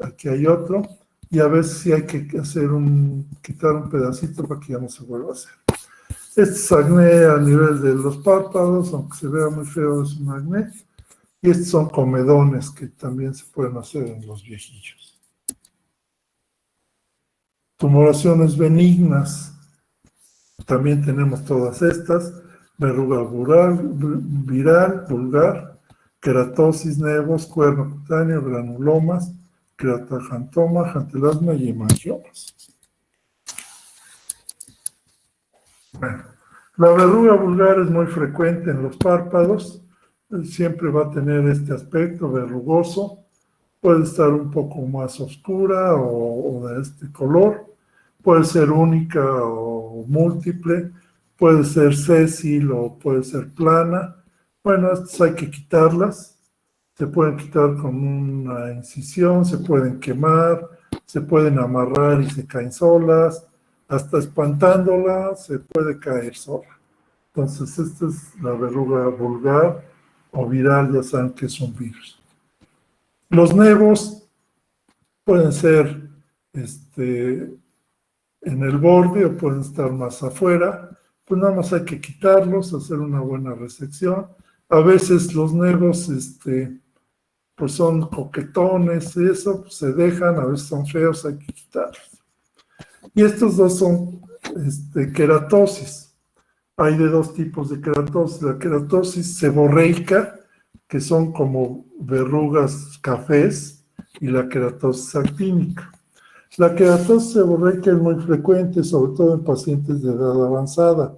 Aquí hay otro, y a veces sí hay que quitar un pedacito para que ya no se vuelva a hacer. Este es acné a nivel de los párpados, aunque se vea muy feo, es un acné. Y estos son comedones que también se pueden hacer en los viejillos. Tumoraciones benignas, también tenemos todas estas: verruga viral, vulgar, queratosis, nevos, cuerno cutáneo, granulomas, queratoaxantoma, jantelasma y hemangiomas. Bueno, la verruga vulgar es muy frecuente en los párpados, siempre va a tener este aspecto verrugoso, puede estar un poco más oscura o de este color, puede ser única o múltiple, puede ser sésil o puede ser plana. Bueno, estas hay que quitarlas, se pueden quitar con una incisión, se pueden quemar, se pueden amarrar y se caen solas, hasta espantándola se puede caer sola. Entonces, esta es la verruga vulgar o viral, ya saben que es un virus. Los nevos pueden ser en el borde o pueden estar más afuera, pues nada más hay que quitarlos, hacer una buena resección. A veces los nevos pues son coquetones y eso, pues se dejan, a veces son feos, hay que quitarlos. Y estos dos son queratosis. Hay de dos tipos de queratosis: la queratosis seborreica, que son como verrugas cafés, y la queratosis actínica. La queratosis seborreica es muy frecuente, sobre todo en pacientes de edad avanzada.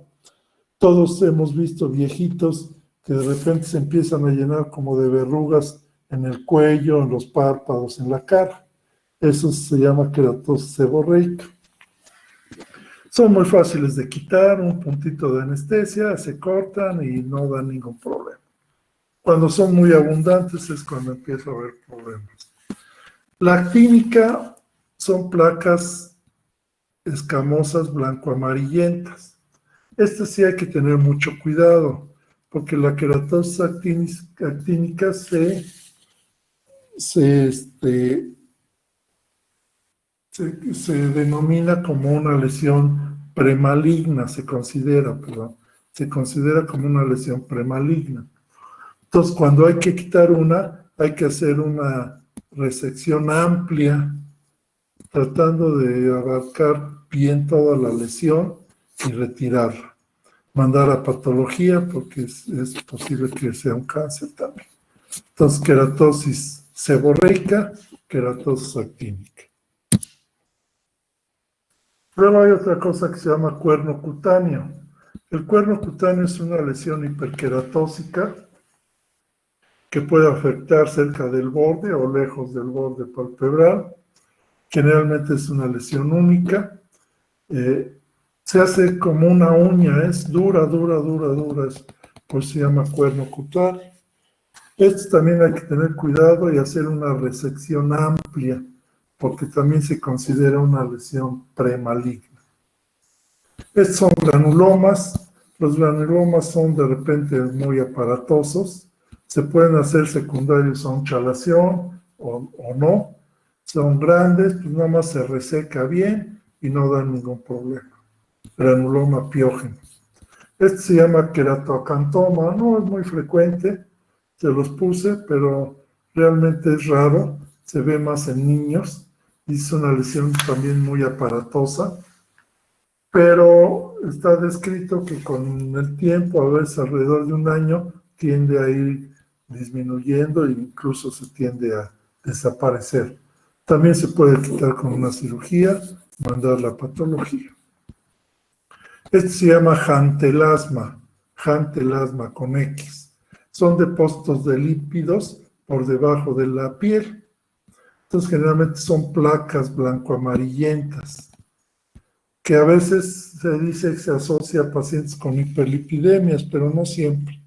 Todos hemos visto viejitos que de repente se empiezan a llenar como de verrugas en el cuello, en los párpados, en la cara. Eso se llama queratosis seborreica. Son muy fáciles de quitar, un puntito de anestesia, se cortan y no dan ningún problema. Cuando son muy abundantes es cuando empieza a haber problemas. La actínica son placas escamosas blanco-amarillentas. Estas sí hay que tener mucho cuidado, porque la queratosis actínica se denomina como una lesión premaligna, se considera como una lesión premaligna. Entonces, cuando hay que quitar una, hay que hacer una resección amplia, tratando de abarcar bien toda la lesión y retirarla. Mandar a patología, porque es posible que sea un cáncer también. Entonces, queratosis seborreica, queratosis actínica. Luego hay otra cosa que se llama cuerno cutáneo. El cuerno cutáneo es una lesión hiperqueratósica que puede afectar cerca del borde o lejos del borde palpebral. Generalmente es una lesión única. Se hace como una uña, es dura, pues se llama cuerno cutáneo. Esto también hay que tener cuidado y hacer una resección amplia, porque también se considera una lesión premaligna. Estos son granulomas. Los granulomas son de repente muy aparatosos. Se pueden hacer secundarios a un chalación o no. Son grandes, pues nada más se reseca bien y no dan ningún problema. Granuloma piógeno. Este se llama queratoacantoma, no es muy frecuente, se los puse, pero realmente es raro, se ve más en niños, y es una lesión también muy aparatosa, pero está descrito que con el tiempo, a veces alrededor de un año, tiende a ir disminuyendo e incluso se tiende a desaparecer. También se puede quitar con una cirugía, mandar la patología. Este se llama jantelasma con X. Son depósitos de lípidos por debajo de la piel. Entonces, generalmente son placas blanco-amarillentas, que a veces se dice que se asocia a pacientes con hiperlipidemias, pero no siempre.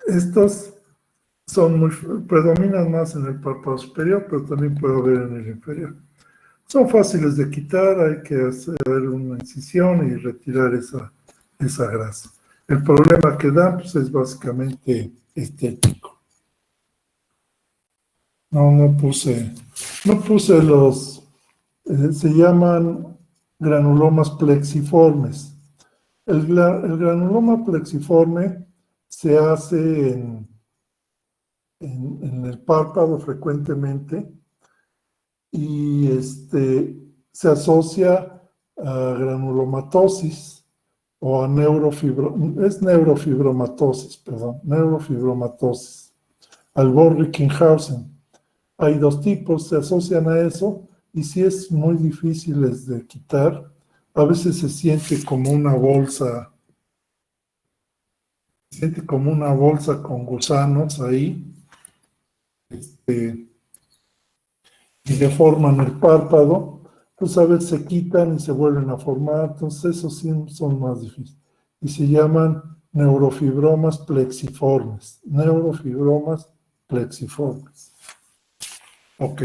Estos predominan más en el párpado superior, pero también puede haber en el inferior. Son fáciles de quitar, hay que hacer una incisión y retirar esa grasa. El problema que da pues, es básicamente estético. No puse los, se llaman granulomas plexiformes. El granuloma plexiforme se hace en el párpado frecuentemente, y se asocia a granulomatosis o a neurofibromatosis, al Burrichsenhausen. Hay dos tipos, se asocian a eso, y sí es muy difícil de quitar. A veces se siente como una bolsa, con gusanos ahí, y deforman el párpado. Entonces a veces se quitan y se vuelven a formar, entonces esos sí son más difíciles. Y se llaman neurofibromas plexiformes. Ok.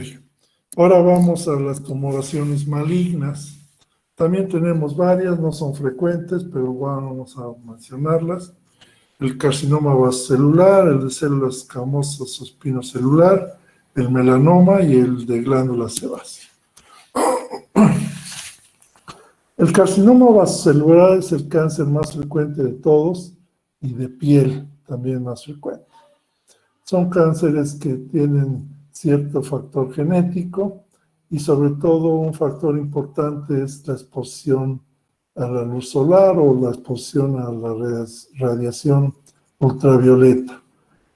Ahora vamos a las tumoraciones malignas. También tenemos varias, no son frecuentes, pero vamos a mencionarlas. El carcinoma vasocelular, el de células escamosas o espinocelular, el melanoma y el de glándula sebácea. El carcinoma vasocelular es el cáncer más frecuente de todos y de piel también más frecuente. Son cánceres que tienen cierto factor genético y sobre todo un factor importante es la exposición a la luz solar o la exposición a la radiación ultravioleta.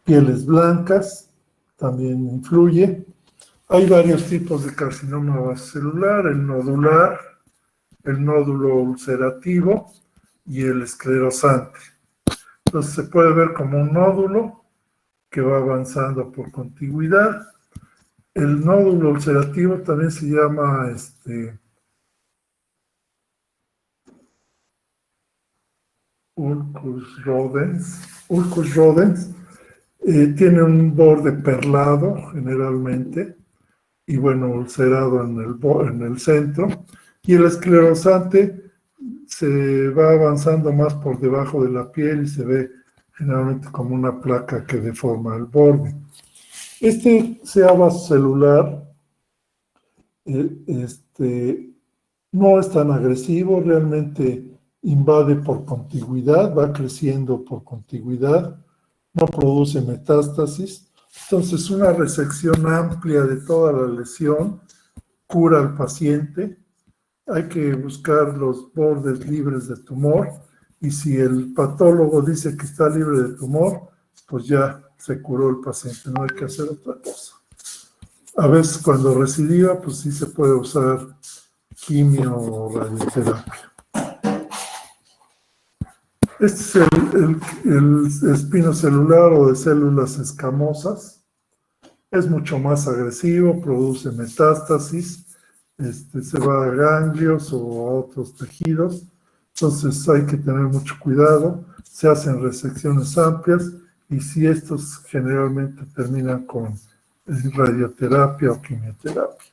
Pieles blancas también influye. Hay varios tipos de carcinoma vasocelular, el nodular, el nódulo ulcerativo y el esclerosante. Entonces se puede ver como un nódulo que va avanzando por contigüidad. El nódulo ulcerativo también se llama Ulcus rodens. Tiene un borde perlado generalmente y bueno, ulcerado en el centro. Y el esclerosante se va avanzando más por debajo de la piel y se ve generalmente como una placa que deforma el borde. CA vasocelular no es tan agresivo, realmente invade por contigüidad, va creciendo por contigüidad, no produce metástasis. Entonces, una resección amplia de toda la lesión cura al paciente. Hay que buscar los bordes libres de tumor y si el patólogo dice que está libre de tumor, pues ya se curó el paciente, no hay que hacer otra cosa. A veces cuando recidiva, pues sí se puede usar quimio o radioterapia. Este es el espinocelular o de células escamosas. Es mucho más agresivo, produce metástasis, se va a ganglios o a otros tejidos. Entonces hay que tener mucho cuidado. Se hacen resecciones amplias y si estos generalmente terminan con radioterapia o quimioterapia.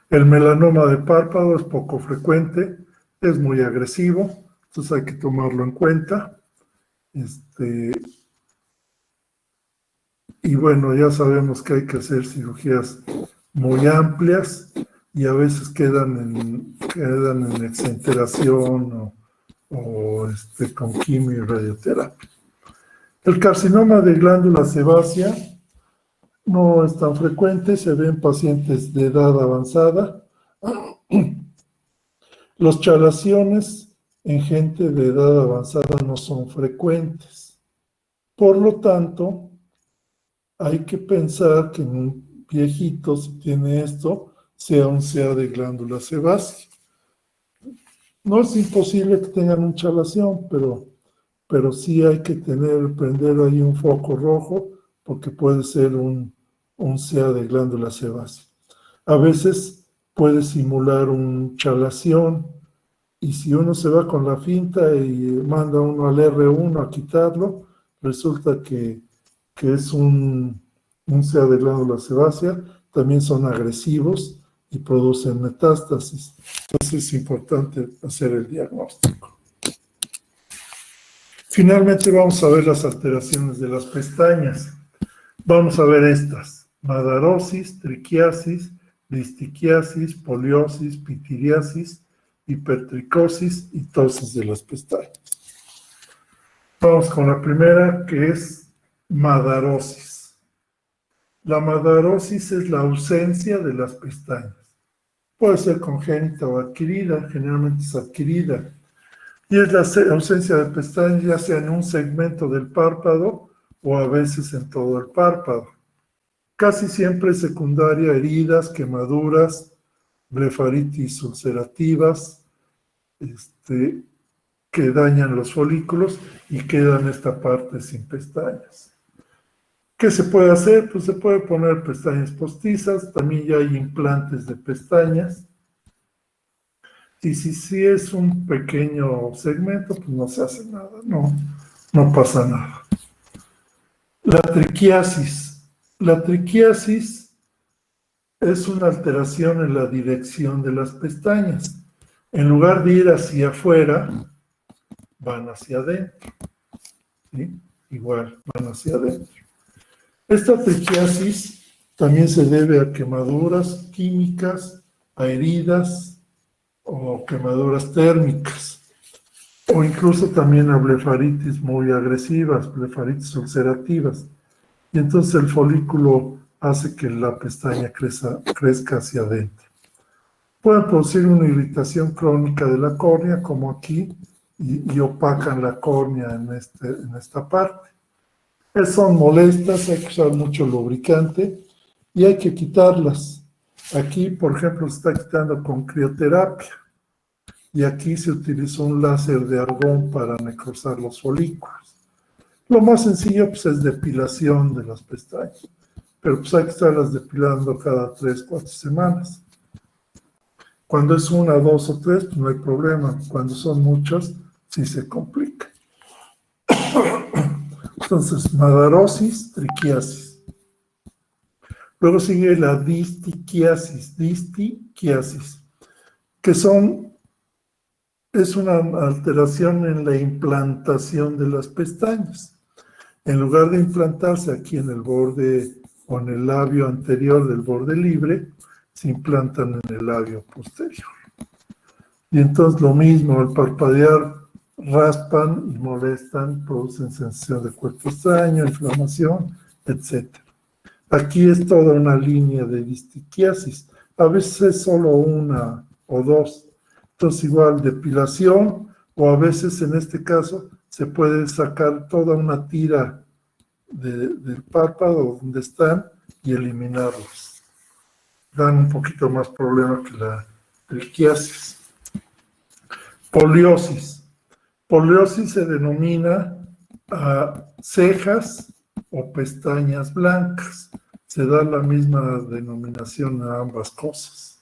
El melanoma de párpado es poco frecuente, es muy agresivo, entonces hay que tomarlo en cuenta. Y bueno, ya sabemos que hay que hacer cirugías muy amplias y a veces quedan en exenteración o con quimio y radioterapia. El carcinoma de glándula sebácea no es tan frecuente, se ve en pacientes de edad avanzada. Los chalaciones en gente de edad avanzada no son frecuentes. Por lo tanto, hay que pensar que en un viejito, si tiene esto, sea un CA de glándula sebácea. No es imposible que tengan un chalación, pero sí hay que prender ahí un foco rojo, porque puede ser un CA de glándula sebácea. A veces puede simular un chalación, y si uno se va con la finta y manda uno al R1 a quitarlo, resulta que es un CA de glándula sebácea, también son agresivos y producen metástasis. Entonces es importante hacer el diagnóstico. Finalmente vamos a ver las alteraciones de las pestañas. Vamos a ver estas: madarosis, triquiasis, listiquiasis, poliosis, pitiriasis, hipertricosis y ptosis de las pestañas. Vamos con la primera, que es madarosis. La madarosis es la ausencia de las pestañas. Puede ser congénita o adquirida, generalmente es adquirida. Y es la ausencia de pestañas, ya sea en un segmento del párpado o a veces en todo el párpado. Casi siempre es secundaria a heridas, quemaduras, blefaritis ulcerativas, que dañan los folículos y quedan esta parte sin pestañas. ¿Qué se puede hacer? Pues se puede poner pestañas postizas, también ya hay implantes de pestañas. Y si es un pequeño segmento, pues no se hace nada, no pasa nada. La triquiasis. La triquiasis es una alteración en la dirección de las pestañas. En lugar de ir hacia afuera, van hacia adentro. ¿Sí? Igual, van hacia adentro. Esta triquiasis también se debe a quemaduras químicas, a heridas o quemaduras térmicas, o incluso también a blefaritis muy agresivas, blefaritis ulcerativas. Y entonces el folículo hace que la pestaña crezca hacia adentro. Pueden producir una irritación crónica de la córnea, como aquí, y opacan la córnea en esta parte. Son molestas, hay que usar mucho lubricante y hay que quitarlas. Aquí, por ejemplo, se está quitando con crioterapia y aquí se utilizó un láser de argón para necrosar los folículos. Lo más sencillo pues, es depilación de las pestañas, pero pues hay que estarlas depilando cada 3, 4 semanas. Cuando es 1, 2 o 3, pues no hay problema. Cuando son muchas, sí se complica. Entonces, madarosis, triquiasis. Luego sigue la distiquiasis, que es una alteración en la implantación de las pestañas. En lugar de implantarse aquí en el borde o en el labio anterior del borde libre, se implantan en el labio posterior. Y entonces lo mismo, al parpadear, raspan y molestan, producen sensación de cuerpo extraño, inflamación, etc. Aquí es toda una línea de distiquiasis. A veces es solo 1 o 2. Entonces igual depilación, o a veces en este caso se puede sacar toda una tira del párpado donde están y eliminarlos. Dan un poquito más problema que la triquiasis. Poliosis. Poliosis se denomina a cejas o pestañas blancas. Se da la misma denominación a ambas cosas.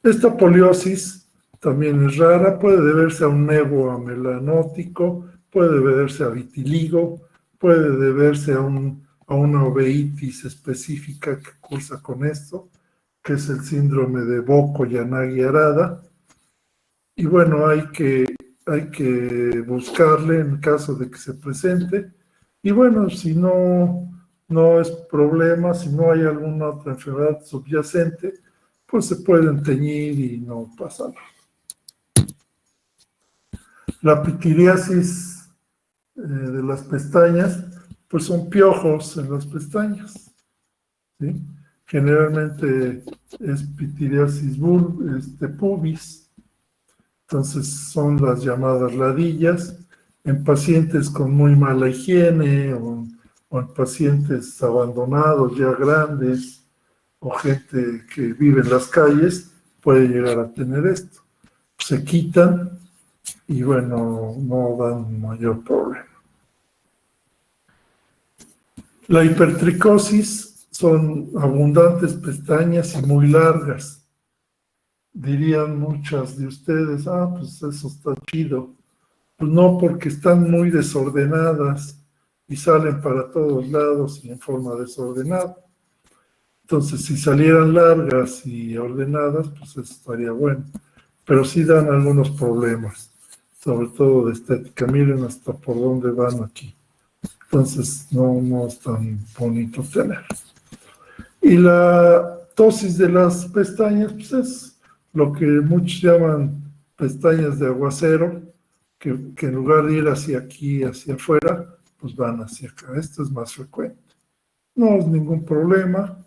Esta poliosis también es rara, puede deberse a un nevo amelanótico, puede deberse a vitiligo, puede deberse a una uveitis específica que cursa con esto, que es el síndrome de Bocco-Yanagi-Arada. Y bueno, hay que buscarle en caso de que se presente. Y bueno, si no es problema, si no hay alguna otra enfermedad subyacente, pues se pueden teñir y no pasa nada. La pitiriasis de las pestañas, pues son piojos en las pestañas, ¿sí? Generalmente es pitiriasis pubis. Entonces son las llamadas ladillas en pacientes con muy mala higiene o en pacientes abandonados ya grandes o gente que vive en las calles puede llegar a tener esto. Se quitan y bueno, no dan mayor problema. La hipertricosis son abundantes pestañas y muy largas. Dirían muchas de ustedes, pues eso está chido. Pues no, porque están muy desordenadas y salen para todos lados y en forma desordenada. Entonces, si salieran largas y ordenadas, pues eso estaría bueno. Pero sí dan algunos problemas, sobre todo de estética. Miren hasta por dónde van aquí. Entonces, no es tan bonito tener. Y la ptosis de las pestañas, pues es lo que muchos llaman pestañas de aguacero, que en lugar de ir hacia aquí, hacia afuera, pues van hacia acá. Esto es más frecuente. No es ningún problema,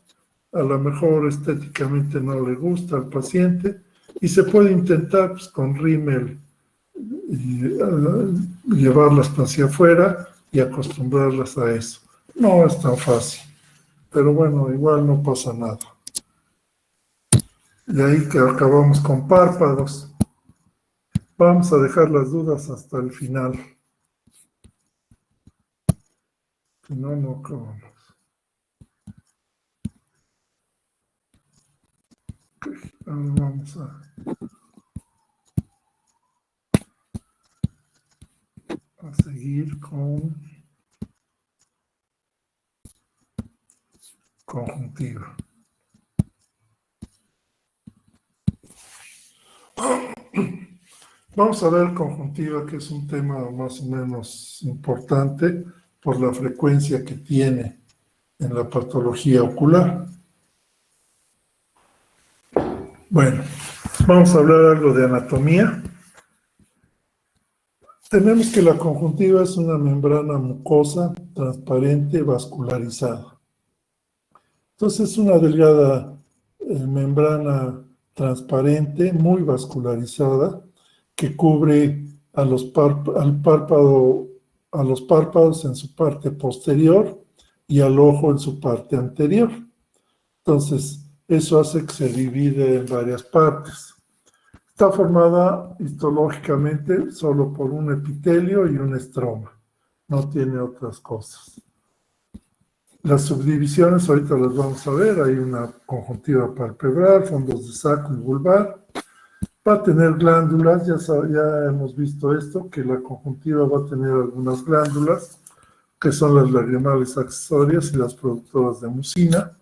a lo mejor estéticamente no le gusta al paciente y se puede intentar pues, con rímel llevarlas hacia afuera y acostumbrarlas a eso. No es tan fácil, pero bueno, igual no pasa nada. De ahí que acabamos con párpados. Vamos a dejar las dudas hasta el final. Si no, no acabamos. Ahora vamos a seguir con conjuntiva. Vamos a ver conjuntiva, que es un tema más o menos importante por la frecuencia que tiene en la patología ocular. Bueno, vamos a hablar algo de anatomía. Tenemos que la conjuntiva es una membrana mucosa, transparente, vascularizada. Entonces es una delgada membrana transparente, muy vascularizada, que cubre a los párpados en su parte posterior y al ojo en su parte anterior. Entonces, eso hace que se divide en varias partes. Está formada histológicamente solo por un epitelio y un estroma. No tiene otras cosas. Las subdivisiones ahorita las vamos a ver. Hay una conjuntiva palpebral, fondos de saco y vulvar. Va a tener glándulas, ya hemos visto esto, que la conjuntiva va a tener algunas glándulas, que son las lagrimales accesorias y las productoras de mucina.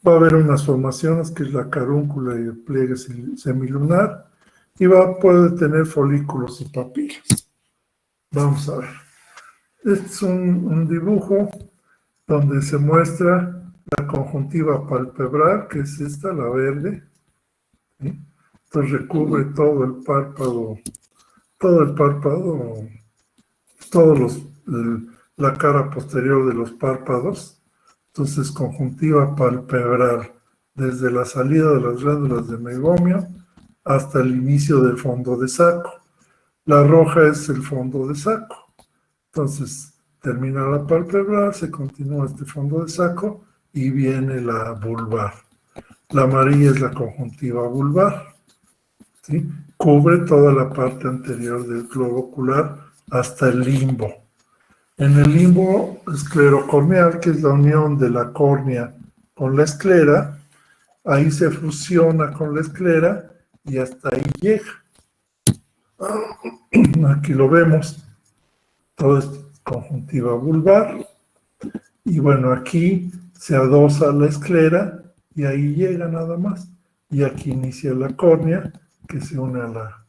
Va a haber unas formaciones, que es la carúncula y el pliegue semilunar, y puede tener folículos y papilas. Vamos a ver. Este es un dibujo donde se muestra la conjuntiva palpebral, que es esta, la verde, ¿sí? Entonces recubre todo el párpado, la cara posterior de los párpados. Entonces, conjuntiva palpebral, desde la salida de las glándulas de megomio hasta el inicio del fondo de saco. La roja es el fondo de saco. Entonces, termina la palpebral, se continúa este fondo de saco y viene la vulvar. La amarilla es la conjuntiva vulvar, ¿sí? Cubre toda la parte anterior del globo ocular hasta el limbo. En el limbo esclerocorneal, que es la unión de la córnea con la esclera, ahí se fusiona con la esclera y hasta ahí llega. Aquí lo vemos, todo es conjuntiva vulvar. Y bueno, aquí se adosa la esclera y ahí llega nada más. Y aquí inicia la córnea que se une a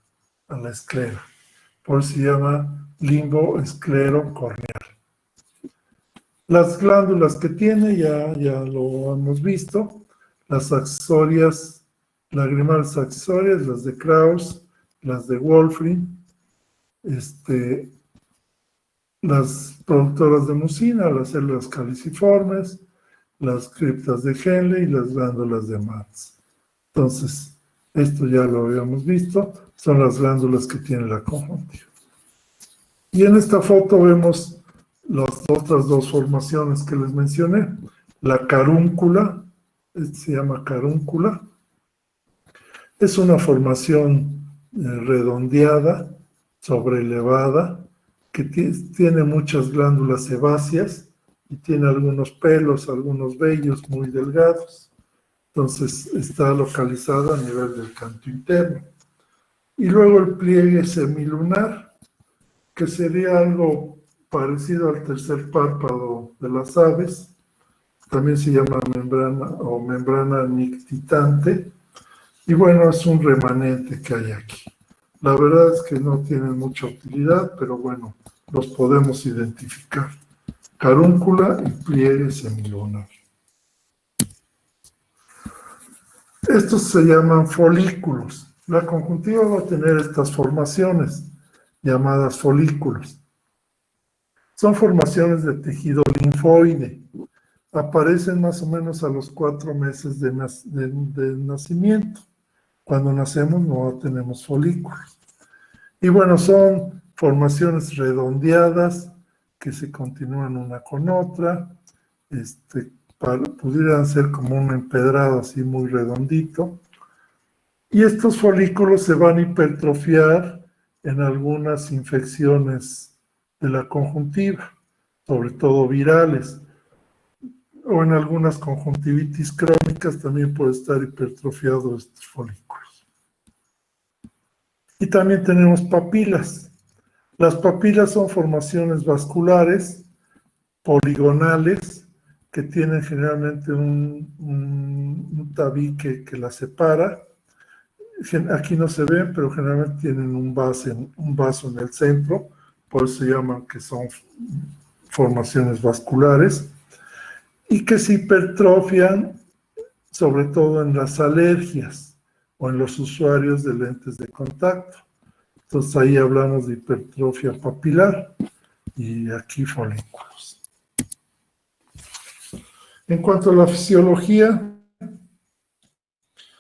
la esclera. Por eso se llama limbo esclerocorneal. Las glándulas que tiene, ya lo hemos visto, las accesorias, lagrimales accesorias, las de Krauss, las de Wolfram, las productoras de mucina, las células caliciformes, las criptas de Henle y las glándulas de Matz. Entonces, esto ya lo habíamos visto, son las glándulas que tiene la conjuntiva. Y en esta foto vemos las otras dos formaciones que les mencioné. La carúncula, se llama carúncula, es una formación redondeada, sobrelevada, que tiene muchas glándulas sebáceas y tiene algunos pelos, algunos vellos muy delgados. Entonces está localizada a nivel del canto interno. Y luego el pliegue semilunar, que sería algo parecido al tercer párpado de las aves. También se llama membrana nictitante. Y bueno, es un remanente que hay aquí. La verdad es que no tienen mucha utilidad, pero bueno, los podemos identificar. Carúncula y pliegue semilunar. Estos se llaman folículos. La conjuntiva va a tener estas formaciones llamadas folículos. Son formaciones de tejido linfoide. aparecen más o menos a los 4 meses de nacimiento. Cuando nacemos no tenemos folículos. Y bueno, son formaciones redondeadas que se continúan una con otra. Pudieran ser como un empedrado así muy redondito. Y estos folículos se van a hipertrofiar en algunas infecciones de la conjuntiva, sobre todo virales, o en algunas conjuntivitis crónicas también puede estar hipertrofiado estos folículos. Y también tenemos papilas. Las papilas son formaciones vasculares, poligonales, que tienen generalmente un tabique que las separa. Aquí no se ven, pero generalmente tienen un vaso en el centro, por eso se llaman que son formaciones vasculares, y que se hipertrofian sobre todo en las alergias o en los usuarios de lentes de contacto. Entonces ahí hablamos de hipertrofia papilar y aquí folículos. En cuanto a la fisiología,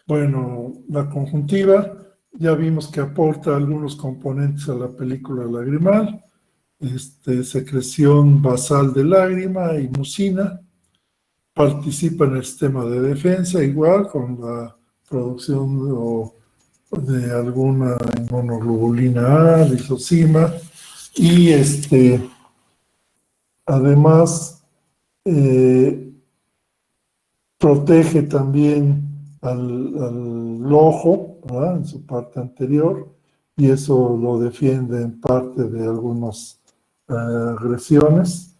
bueno, la conjuntiva, ya vimos que aporta algunos componentes a la película lagrimal, secreción basal de lágrima y mucina, participa en el sistema de defensa, igual con la producción de alguna inmunoglobulina A, lisozima, y además protege también al ojo, ¿verdad?, en su parte anterior, y eso lo defiende en parte de algunas agresiones.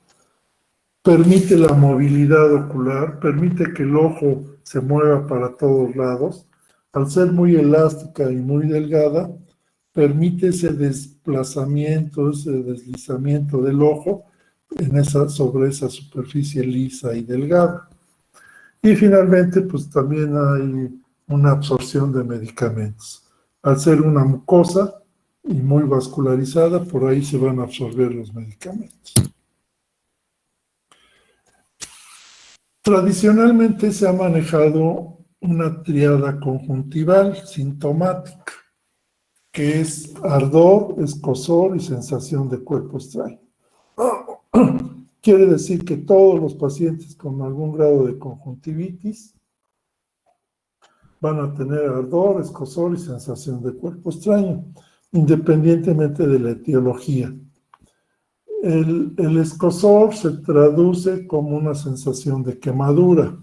Permite la movilidad ocular, permite que el ojo se mueva para todos lados. Al ser muy elástica y muy delgada, permite ese desplazamiento, ese deslizamiento del ojo sobre esa superficie lisa y delgada. Y finalmente, pues también hay una absorción de medicamentos. Al ser una mucosa y muy vascularizada, por ahí se van a absorber los medicamentos. Tradicionalmente se ha manejado una triada conjuntival sintomática, que es ardor, escozor y sensación de cuerpo extraño. Quiere decir que todos los pacientes con algún grado de conjuntivitis van a tener ardor, escozor y sensación de cuerpo extraño, independientemente de la etiología. El escozor se traduce como una sensación de quemadura.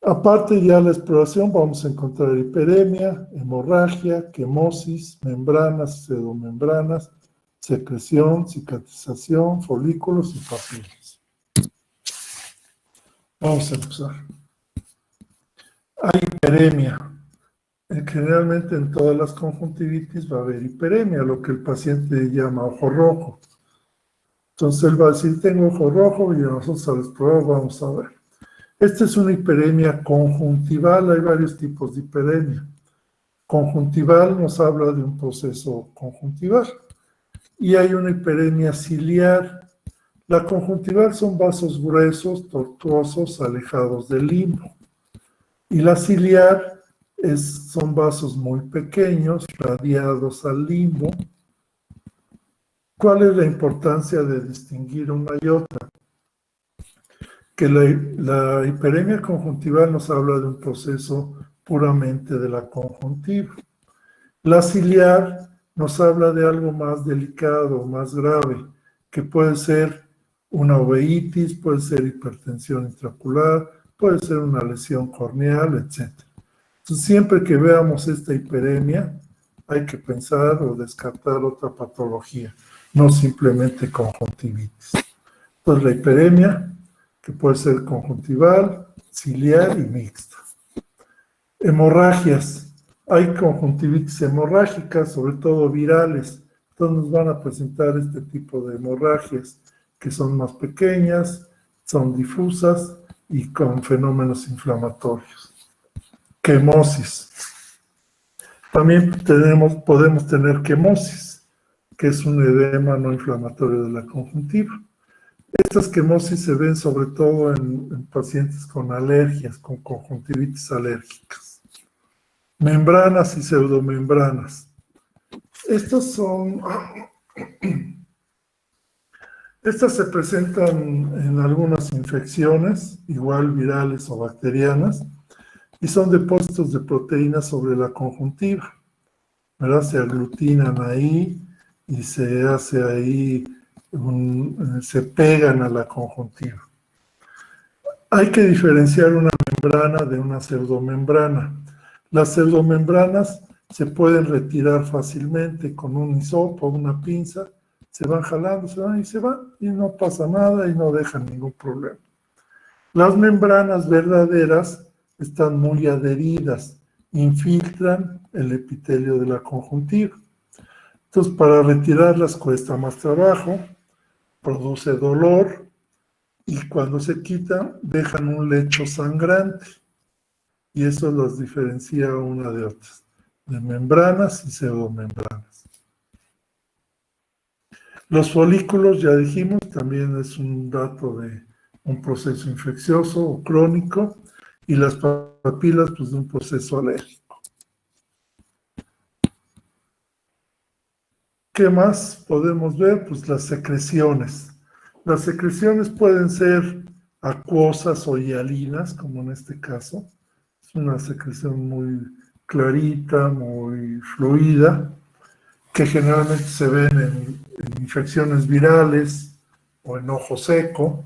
Aparte ya de la exploración vamos a encontrar hiperemia, hemorragia, quemosis, membranas, pseudomembranas, secreción, cicatrización, folículos y papilas. Vamos a empezar. Hay hiperemia. Generalmente en todas las conjuntivitis va a haber hiperemia, lo que el paciente llama ojo rojo. Entonces él va a decir, tengo ojo rojo, y nosotros al explorar vamos a ver. Esta es una hiperemia conjuntival, hay varios tipos de hiperemia. Conjuntival nos habla de un proceso conjuntival. Y hay una hiperemia ciliar. La conjuntival son vasos gruesos, tortuosos, alejados del limbo. Y la ciliar son vasos muy pequeños, radiados al limbo. ¿Cuál es la importancia de distinguir una y otra? Que la hiperemia conjuntival nos habla de un proceso puramente de la conjuntiva. La ciliar nos habla de algo más delicado, más grave, que puede ser una uveitis, puede ser hipertensión intraocular, puede ser una lesión corneal, etc. Entonces, siempre que veamos esta hiperemia, hay que pensar o descartar otra patología, no simplemente conjuntivitis. Entonces, la hiperemia, que puede ser conjuntival, ciliar y mixta. Hemorragias. Hay conjuntivitis hemorrágicas, sobre todo virales. Entonces nos van a presentar este tipo de hemorragias, que son más pequeñas, son difusas y con fenómenos inflamatorios. Quemosis. También podemos tener quemosis, que es un edema no inflamatorio de la conjuntiva. Estas quemosis se ven sobre todo en pacientes con alergias, con conjuntivitis alérgicas. Membranas y pseudomembranas. Estas se presentan en algunas infecciones, igual virales o bacterianas, y son depósitos de proteínas sobre la conjuntiva, ¿verdad? Se aglutinan ahí y se hace ahí, se pegan a la conjuntiva. Hay que diferenciar una membrana de una pseudomembrana. Las pseudomembranas se pueden retirar fácilmente con un hisopo, una pinza, se van jalando, se van y no pasa nada y no dejan ningún problema. Las membranas verdaderas están muy adheridas, infiltran el epitelio de la conjuntiva. Entonces, para retirarlas cuesta más trabajo, produce dolor y cuando se quitan dejan un lecho sangrante. Y eso las diferencia una de otras, de membranas y pseudomembranas. Los folículos, ya dijimos, también es un dato de un proceso infeccioso o crónico, y las papilas, pues de un proceso alérgico. ¿Qué más podemos ver? Pues las secreciones. Las secreciones pueden ser acuosas o hialinas, como en este caso. Es una secreción muy clarita, muy fluida, que generalmente se ven en infecciones virales o en ojo seco.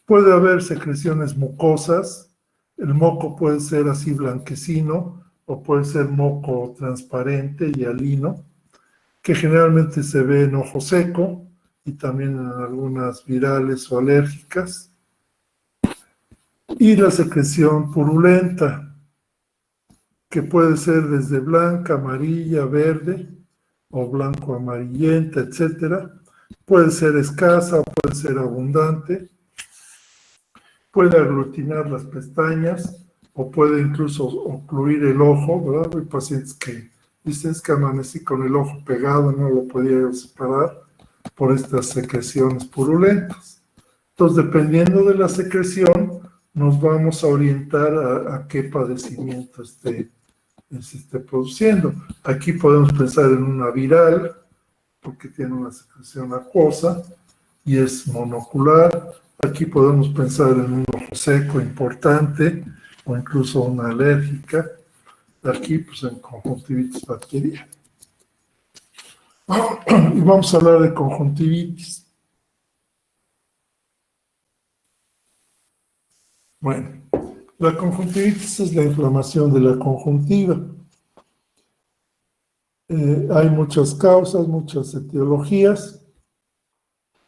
Puede haber secreciones mucosas. El moco puede ser así blanquecino o puede ser moco transparente y hialino, que generalmente se ve en ojo seco y también en algunas virales o alérgicas. Y la secreción purulenta, que puede ser desde blanca, amarilla, verde o blanco amarillenta, etcétera. Puede ser escasa o puede ser abundante. Puede aglutinar las pestañas o puede incluso ocluir el ojo, ¿verdad? Hay pacientes que dicen que amanecí con el ojo pegado, no lo podía separar por estas secreciones purulentas. Entonces, dependiendo de la secreción, nos vamos a orientar a qué padecimiento se esté produciendo. Aquí podemos pensar en una viral, porque tiene una secreción acuosa y es monocular. Aquí podemos pensar en un ojo seco importante o incluso una alérgica. Aquí, pues en conjuntivitis bacteriana. Y vamos a hablar de conjuntivitis. Bueno, la conjuntivitis es la inflamación de la conjuntiva. Hay muchas causas, muchas etiologías.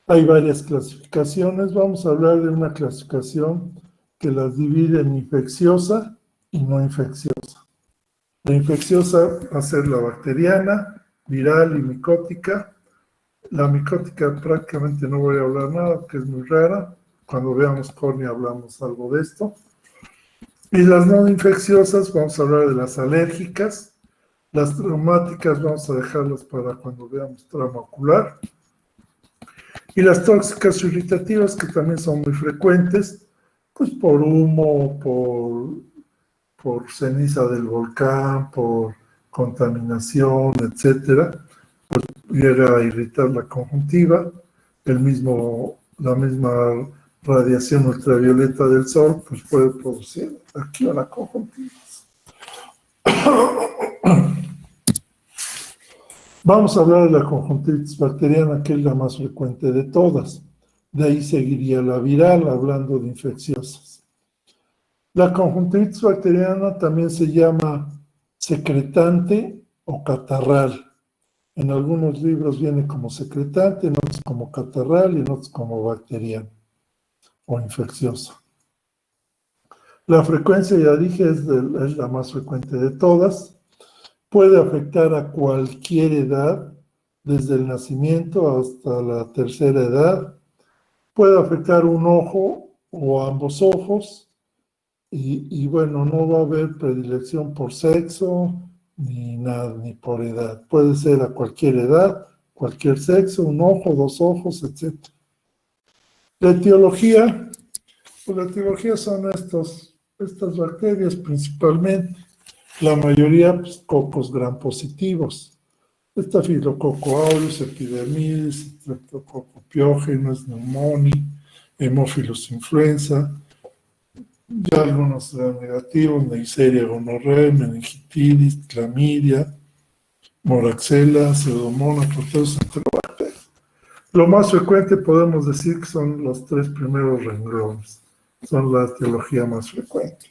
Hay varias clasificaciones. Vamos a hablar de una clasificación que las divide en infecciosa y no infecciosa. La infecciosa va a ser la bacteriana, viral y micótica. La micótica prácticamente no voy a hablar nada porque es muy rara. Cuando veamos córnea hablamos algo de esto. Y las no infecciosas, vamos a hablar de las alérgicas. Las traumáticas vamos a dejarlas para cuando veamos trauma ocular. Y las tóxicas irritativas, que también son muy frecuentes, pues por humo, por ceniza del volcán, por contaminación, etcétera, pues llega a irritar la conjuntiva. La misma radiación ultravioleta del sol, pues puede producir aquí a la conjuntiva. Vamos a hablar de la conjuntivitis bacteriana, que es la más frecuente de todas. De ahí seguiría la viral, hablando de infecciosas. La conjuntivitis bacteriana también se llama secretante o catarral. En algunos libros viene como secretante, en otros como catarral y en otros como bacteriana o infecciosa. La frecuencia, ya dije, es la más frecuente de todas. Puede afectar a cualquier edad, desde el nacimiento hasta la tercera edad. Puede afectar un ojo o ambos ojos. Y bueno, no va a haber predilección por sexo, ni nada, ni por edad. Puede ser a cualquier edad, cualquier sexo, un ojo, dos ojos, etc. La etiología, pues la etiología son estas bacterias principalmente, la mayoría pues, cocos gram positivos. Staphylococcus aureus, epidermidis, Streptococcus pyogenes, pneumoniae, Haemophilus influenza, ya algunos eran negativos, Neisseria gonorrhoeae, meningitis, clamidia, moraxella, pseudomonas, proteus enterobacterias. Lo más frecuente podemos decir que son los tres primeros renglones, son la etiología más frecuente.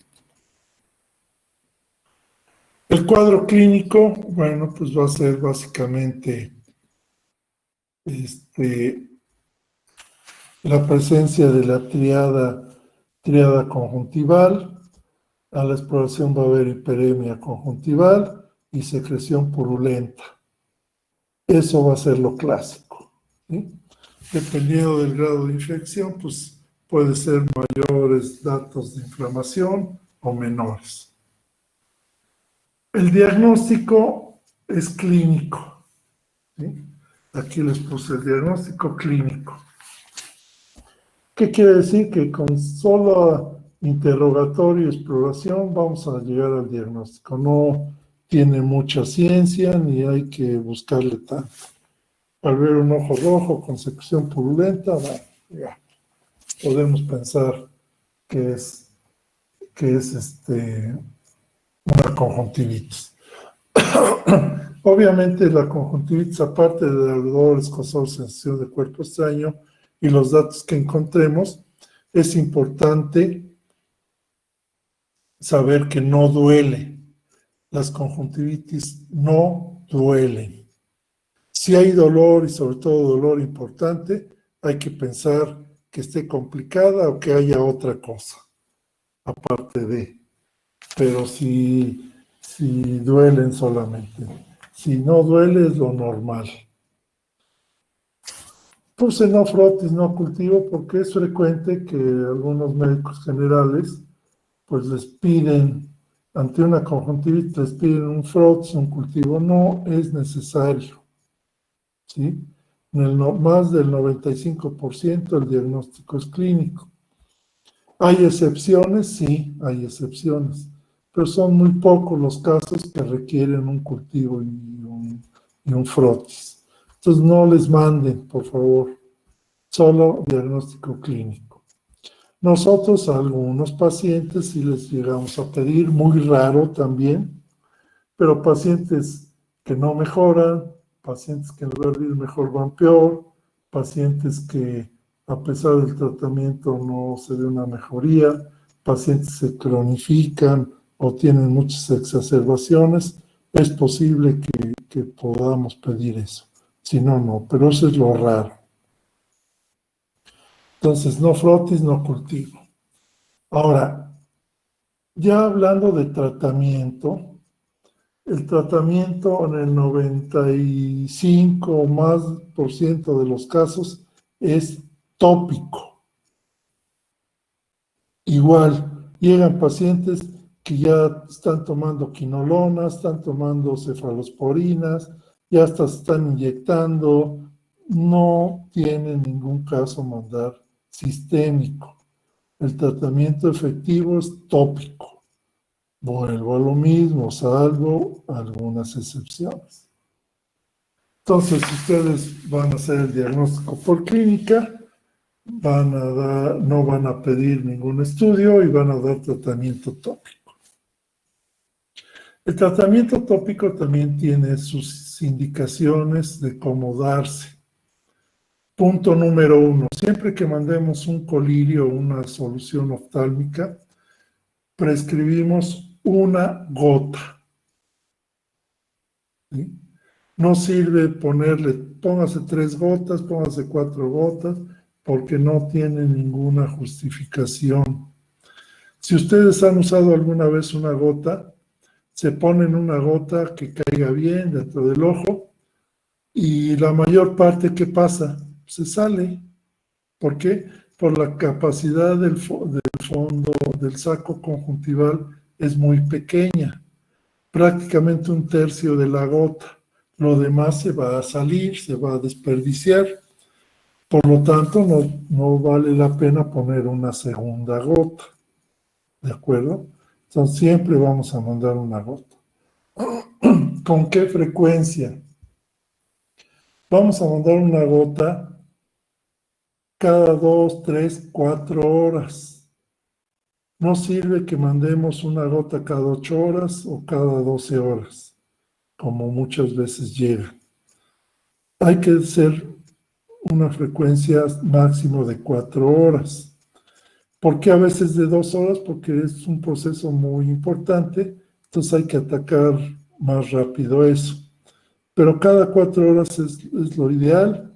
El cuadro clínico, bueno, pues va a ser básicamente la presencia de la triada conjuntival. A la exploración va a haber hiperemia conjuntival y secreción purulenta. Eso va a ser lo clásico, ¿sí? Dependiendo del grado de infección, pues puede ser mayores datos de inflamación o menores. El diagnóstico es clínico, ¿sí? Aquí les puse el diagnóstico clínico. ¿Qué quiere decir? Que con solo interrogatorio y exploración vamos a llegar al diagnóstico. No tiene mucha ciencia ni hay que buscarle tanto. Al ver un ojo rojo con secreción purulenta, bueno, ya podemos pensar que es una conjuntivitis. Obviamente la conjuntivitis, aparte de dolor, escozor, sensación de cuerpo extraño y los datos que encontremos, es importante saber que no duele. Las conjuntivitis no duelen. Si hay dolor y sobre todo dolor importante, hay que pensar que esté complicada o que haya otra cosa, aparte de. Pero si duelen solamente. Si no duele es lo normal. Puse no frotis, no cultivo, porque es frecuente que algunos médicos generales pues les piden, ante una conjuntivitis, les piden un frotis, un cultivo. No es necesario, ¿sí? Más del 95% el diagnóstico es clínico. ¿Hay excepciones? Sí, hay excepciones, pero son muy pocos los casos que requieren un cultivo y un frotis. Entonces no les manden, por favor, solo diagnóstico clínico. Nosotros a algunos pacientes sí les llegamos a pedir, muy raro también, pero pacientes que no mejoran, pacientes que en lugar de ir mejor van peor, pacientes que a pesar del tratamiento no se ve una mejoría, pacientes se cronifican o tienen muchas exacerbaciones, es posible que podamos pedir eso. Si no, no, pero eso es lo raro. Entonces, no frotis, no cultivo. Ahora, ya hablando de tratamiento, el tratamiento en el 95 o más por ciento de los casos es tópico. Igual, llegan pacientes que ya están tomando quinolonas, están tomando cefalosporinas, ya hasta se están inyectando, no tienen ningún caso mandar sistémico. El tratamiento efectivo es tópico. Vuelvo a lo mismo, salvo algunas excepciones. Entonces, ustedes van a hacer el diagnóstico por clínica, no van a pedir ningún estudio y van a dar tratamiento tópico. El tratamiento tópico también tiene sus indicaciones de cómo darse. Punto número 1, siempre que mandemos un colirio o una solución oftálmica, prescribimos una gota. ¿Sí? No sirve póngase 3 gotas, póngase 4 gotas, porque no tiene ninguna justificación. Si ustedes han usado alguna vez una gota, se ponen una gota que caiga bien dentro del ojo y la mayor parte, ¿qué pasa? Se sale. ¿Por qué? Por la capacidad del fondo del saco conjuntival es muy pequeña, prácticamente 1/3 de la gota. Lo demás se va a salir, se va a desperdiciar. Por lo tanto, no vale la pena poner una segunda gota, ¿de acuerdo? Entonces, siempre vamos a mandar una gota. ¿Con qué frecuencia? Vamos a mandar una gota cada 2, 3, 4 horas. No sirve que mandemos una gota cada 8 horas o cada 12 horas, como muchas veces llega. Hay que ser una frecuencia máximo de 4 horas. ¿Por qué a veces de 2 horas? Porque es un proceso muy importante, entonces hay que atacar más rápido eso. Pero cada 4 horas es lo ideal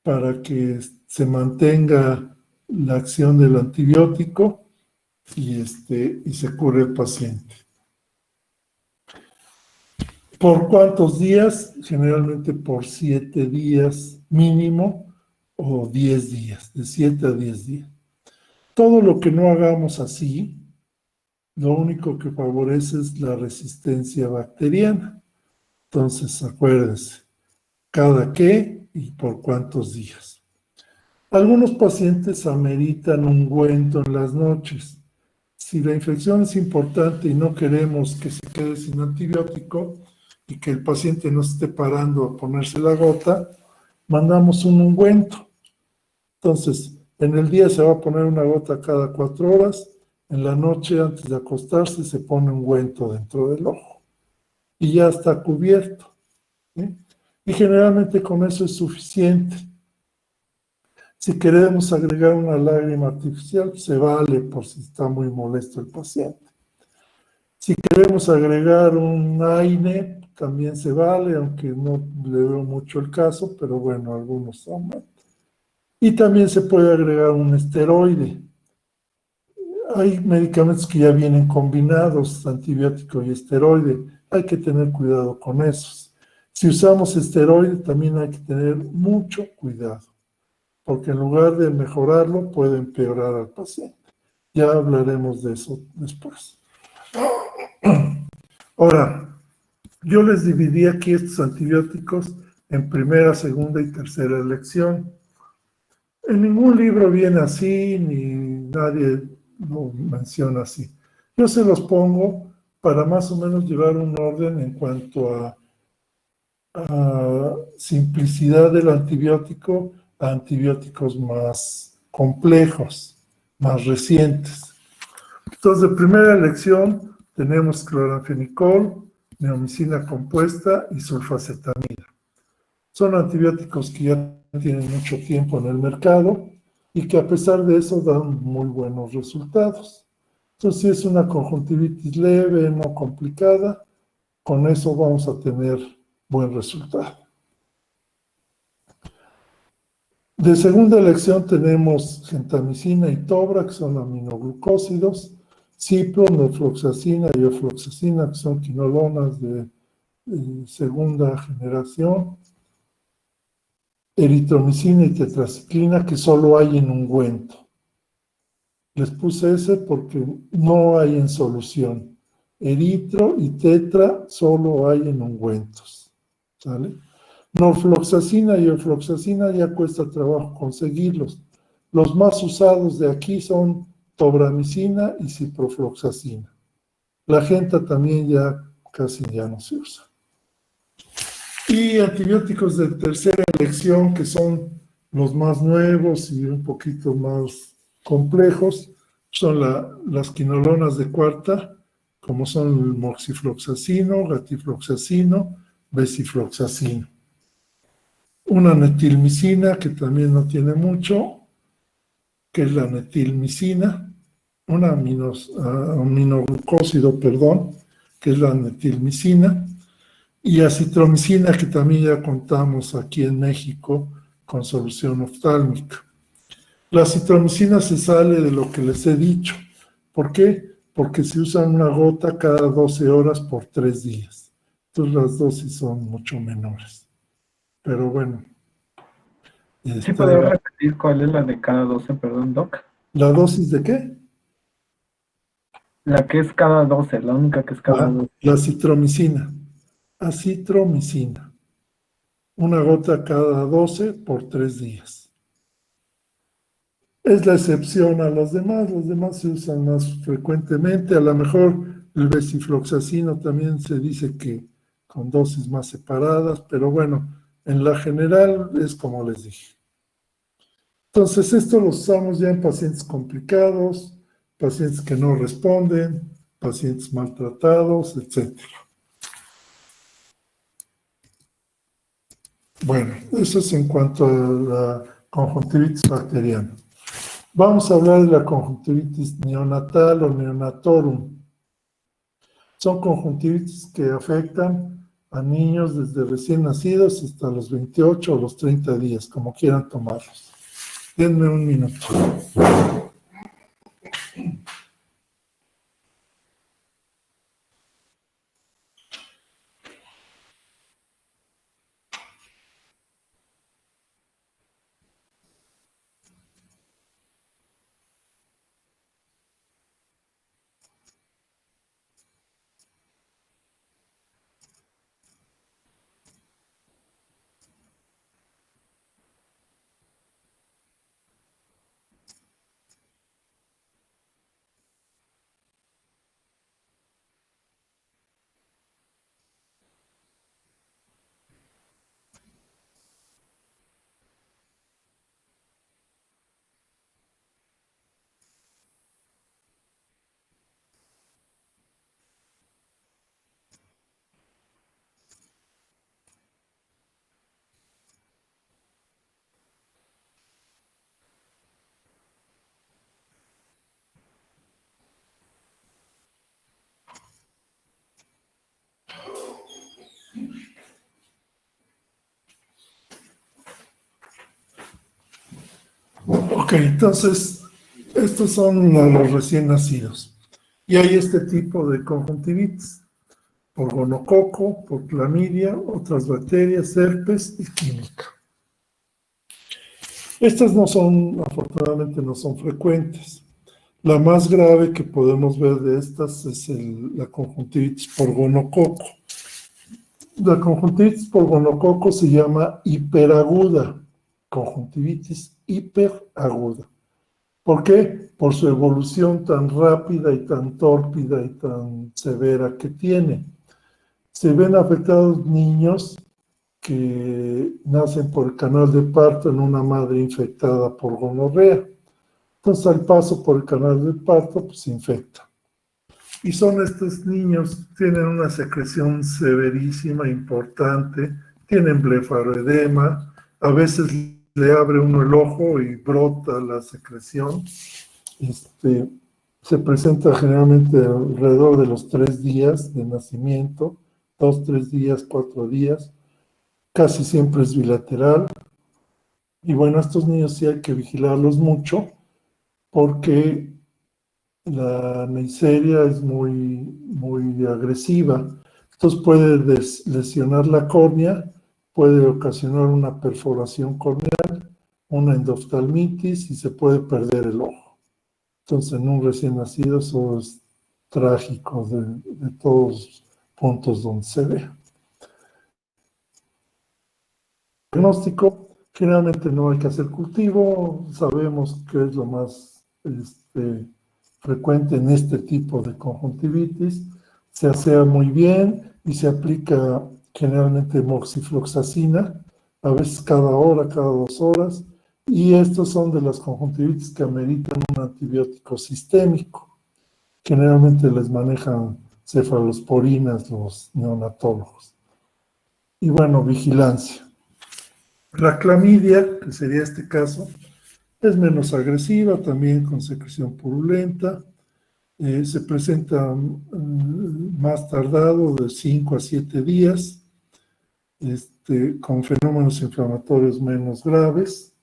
para que se mantenga la acción del antibiótico y se cure el paciente. ¿Por cuántos días? Generalmente por 7 días mínimo o 10 días, de 7 a 10 días. Todo lo que no hagamos así, lo único que favorece es la resistencia bacteriana. Entonces, acuérdense, cada qué y por cuántos días. Algunos pacientes ameritan ungüento en las noches. Si la infección es importante y no queremos que se quede sin antibiótico y que el paciente no esté parando a ponerse la gota, mandamos un ungüento. Entonces, en el día se va a poner una gota cada 4 horas, en la noche antes de acostarse se pone ungüento dentro del ojo y ya está cubierto, ¿sí? Y generalmente con eso es suficiente. Si queremos agregar una lágrima artificial, se vale por si está muy molesto el paciente. Si queremos agregar un AINE, también se vale, aunque no le veo mucho el caso, pero bueno, algunos aumentan. Y también se puede agregar un esteroide. Hay medicamentos que ya vienen combinados, antibiótico y esteroide. Hay que tener cuidado con esos. Si usamos esteroide, también hay que tener mucho cuidado, porque en lugar de mejorarlo, puede empeorar al paciente. Ya hablaremos de eso después. Ahora, yo les dividí aquí estos antibióticos en primera, segunda y tercera elección. En ningún libro viene así, ni nadie lo menciona así. Yo se los pongo para más o menos llevar un orden en cuanto a simplicidad del antibiótico a antibióticos más complejos, más recientes. Entonces, de primera elección tenemos cloranfenicol, neomicina compuesta y sulfacetamida. Son antibióticos que ya tienen mucho tiempo en el mercado y que a pesar de eso dan muy buenos resultados. Entonces, si es una conjuntivitis leve, no complicada, con eso vamos a tener buen resultado. De segunda elección tenemos gentamicina y tobra, que son aminoglucósidos, cipro, norfloxacina y ofloxacina, que son quinolonas de segunda generación, eritromicina y tetraciclina, que solo hay en ungüento. Les puse ese porque no hay en solución. Eritro y tetra solo hay en ungüentos, ¿sale? Norfloxacina y ofloxacina ya cuesta trabajo conseguirlos. Los más usados de aquí son tobramicina y ciprofloxacina. La genta también ya casi ya no se usa. Y antibióticos de tercera elección, que son los más nuevos y un poquito más complejos, son las quinolonas de cuarta, como son el moxifloxacino, gatifloxacino, becifloxacino. Una netilmicina, que también no tiene mucho, que es la netilmicina, un aminoglucósido, perdón, que es la netilmicina, y acitromicina, que también ya contamos aquí en México con solución oftálmica. La acitromicina se sale de lo que les he dicho. ¿Por qué? Porque se usa una gota cada 12 horas por 3 días. Entonces las dosis son mucho menores. Pero bueno. ¿Sí puedo repetir cuál es la de cada 12, perdón, Doc? ¿La dosis de qué? La que es cada 12, la única que es cada 12. La acitromicina. Acitromicina. una gota cada 12 por 3 días. Es la excepción a los demás se usan más frecuentemente. A lo mejor el becifloxacino también se dice que con dosis más separadas, pero bueno, en la general es como les dije. Entonces, esto lo usamos ya en pacientes complicados, pacientes que no responden, pacientes maltratados, etc. Bueno, eso es en cuanto a la conjuntivitis bacteriana. Vamos a hablar de la conjuntivitis neonatal o neonatorum. Son conjuntivitis que afectan a niños desde recién nacidos hasta los 28 o los 30 días, como quieran tomarlos. Denme un minuto. Ok, entonces, estos son a los recién nacidos. Y hay este tipo de conjuntivitis, por gonococo, por clamidia, otras bacterias, herpes y química. Estas no son, afortunadamente, no son frecuentes. La más grave que podemos ver de estas es la conjuntivitis por gonococo. La conjuntivitis por gonococo se llama hiperaguda, conjuntivitis hiperaguda. ¿Por qué? Por su evolución tan rápida y tan tórpida y tan severa que tiene. Se ven afectados niños que nacen por el canal de parto en una madre infectada por gonorrea. Entonces, al paso por el canal de parto, pues se infecta. Y son estos niños, tienen una secreción severísima, importante, tienen blefaroedema, a veces le abre uno el ojo y brota la secreción. Se presenta generalmente alrededor de los 3 días de nacimiento, 2, 3 días, 4 días, casi siempre es bilateral. Y bueno, estos niños sí hay que vigilarlos mucho porque la Neisseria es muy agresiva, entonces puede lesionar la córnea, puede ocasionar una perforación corneal, una endoftalmitis y se puede perder el ojo. Entonces, en un recién nacido eso es trágico de todos los puntos donde se ve. Diagnóstico, generalmente no hay que hacer cultivo, sabemos que es lo más frecuente en este tipo de conjuntivitis, se asea muy bien y se aplica generalmente moxifloxacina, a veces cada hora, cada 2 horas, y estos son de las conjuntivitis que ameritan un antibiótico sistémico. Generalmente les manejan cefalosporinas los neonatólogos. Y bueno, vigilancia. La clamidia, que sería este caso, es menos agresiva, también con secreción purulenta. Se presenta más tardado, de 5 a 7 días, con fenómenos inflamatorios menos graves.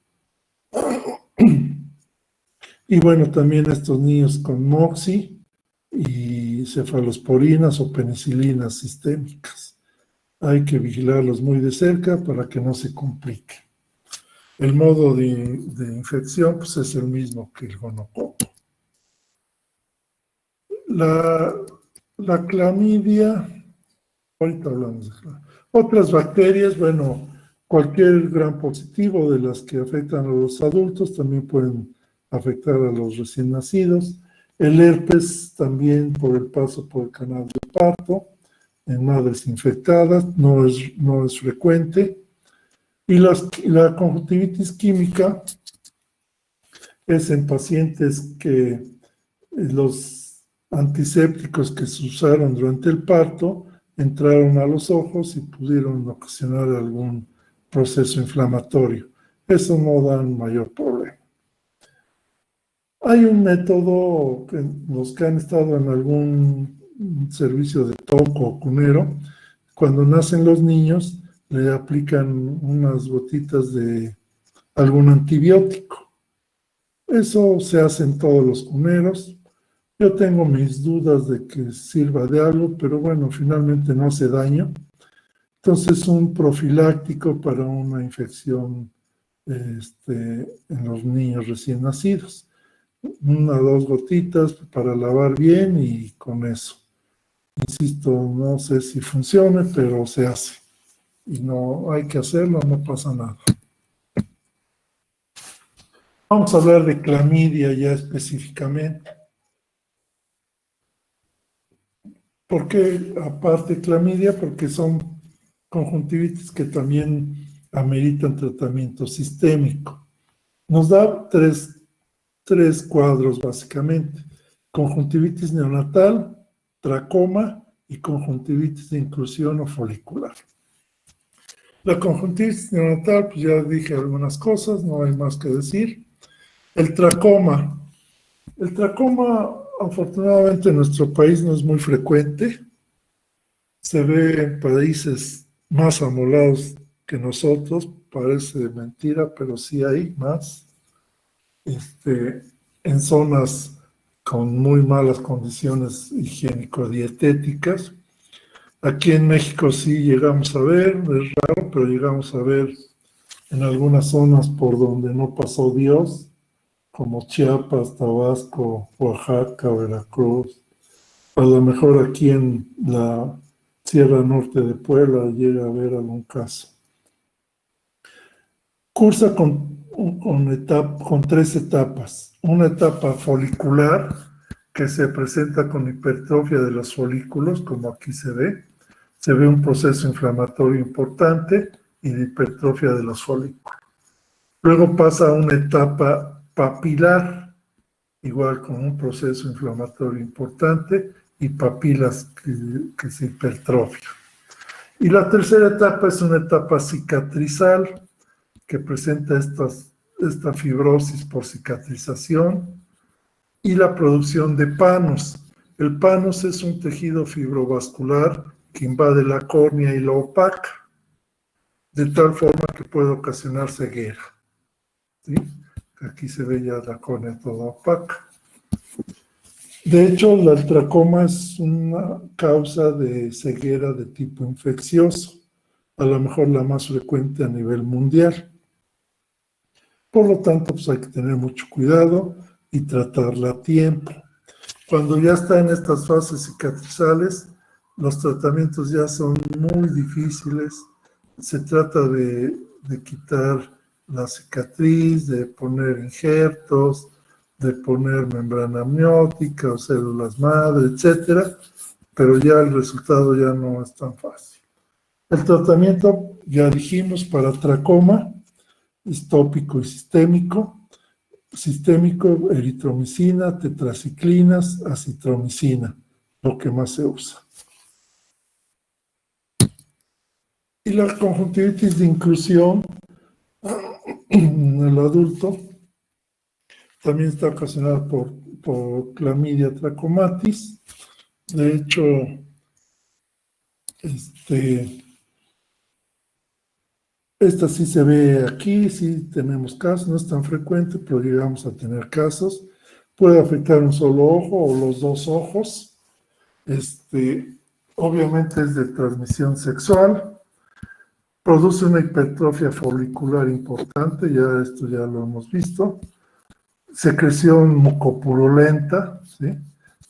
Y bueno, también estos niños con moxi y cefalosporinas o penicilinas sistémicas. Hay que vigilarlos muy de cerca para que no se complique. El modo de infección pues, es el mismo que el gonococo. La clamidia, ahorita hablamos de clamidia. Otras bacterias, bueno, Cualquier gram positivo de las que afectan a los adultos también pueden afectar a los recién nacidos. El herpes también por el paso por el canal del parto, en madres infectadas, no es frecuente. Y la conjuntivitis química es en pacientes que los antisépticos que se usaron durante el parto entraron a los ojos y pudieron ocasionar algún proceso inflamatorio. Eso no da un mayor problema. Hay un método que los que han estado en algún servicio de toco o cunero, cuando nacen los niños, le aplican unas gotitas de algún antibiótico. Eso se hace en todos los cuneros. Yo tengo mis dudas de que sirva de algo, pero bueno, finalmente no hace daño. Entonces, un profiláctico para una infección en los niños recién nacidos. 1 o 2 gotitas para lavar bien y con eso. Insisto, no sé si funcione, pero se hace. Y no hay que hacerlo, no pasa nada. Vamos a hablar de clamidia ya específicamente. ¿Por qué aparte clamidia? Porque son conjuntivitis que también ameritan tratamiento sistémico. Nos da tres cuadros básicamente: conjuntivitis neonatal, tracoma y conjuntivitis de inclusión o folicular. La conjuntivitis neonatal, pues ya dije algunas cosas, no hay más que decir. El tracoma afortunadamente en nuestro país no es muy frecuente. Se ve en países más amolados que nosotros, parece mentira, pero sí hay más. En zonas con muy malas condiciones higiénico-dietéticas. Aquí en México sí llegamos a ver, es raro, pero llegamos a ver en algunas zonas por donde no pasó Dios, como Chiapas, Tabasco, Oaxaca, Veracruz. A lo mejor aquí en la Sierra Norte de Puebla llega a haber algún caso. Cursa con 3 etapas. Una etapa folicular, que se presenta con hipertrofia de los folículos, como aquí se ve. Se ve un proceso inflamatorio importante y de hipertrofia de los folículos. Luego pasa a una etapa papilar, igual con un proceso inflamatorio importante y papilas que se hipertrofian. Y la tercera etapa es una etapa cicatrizal, que presenta esta fibrosis por cicatrización y la producción de panos. El panos es un tejido fibrovascular que invade la córnea y la opaca, de tal forma que puede ocasionar ceguera. ¿Sí? Aquí se ve ya la córnea toda opaca. De hecho, el tracoma es una causa de ceguera de tipo infeccioso, a lo mejor la más frecuente a nivel mundial. Por lo tanto, pues hay que tener mucho cuidado y tratarla a tiempo. Cuando ya está en estas fases cicatrizales, los tratamientos ya son muy difíciles. Se trata de quitar la cicatriz, de poner injertos, de poner membrana amniótica o células madre, etcétera, pero ya el resultado ya no es tan fácil. El tratamiento, ya dijimos, para tracoma, es tópico y sistémico. Sistémico, eritromicina, tetraciclinas, acitromicina, lo que más se usa. Y la conjuntivitis de inclusión en el adulto también está ocasionada por clamidia trachomatis. De hecho, esta sí se ve aquí, sí tenemos casos, no es tan frecuente, pero llegamos a tener casos. Puede afectar un solo ojo o los 2 ojos. Obviamente es de transmisión sexual. Produce una hipertrofia folicular importante, esto ya lo hemos visto. Secreción mucopurulenta, ¿sí?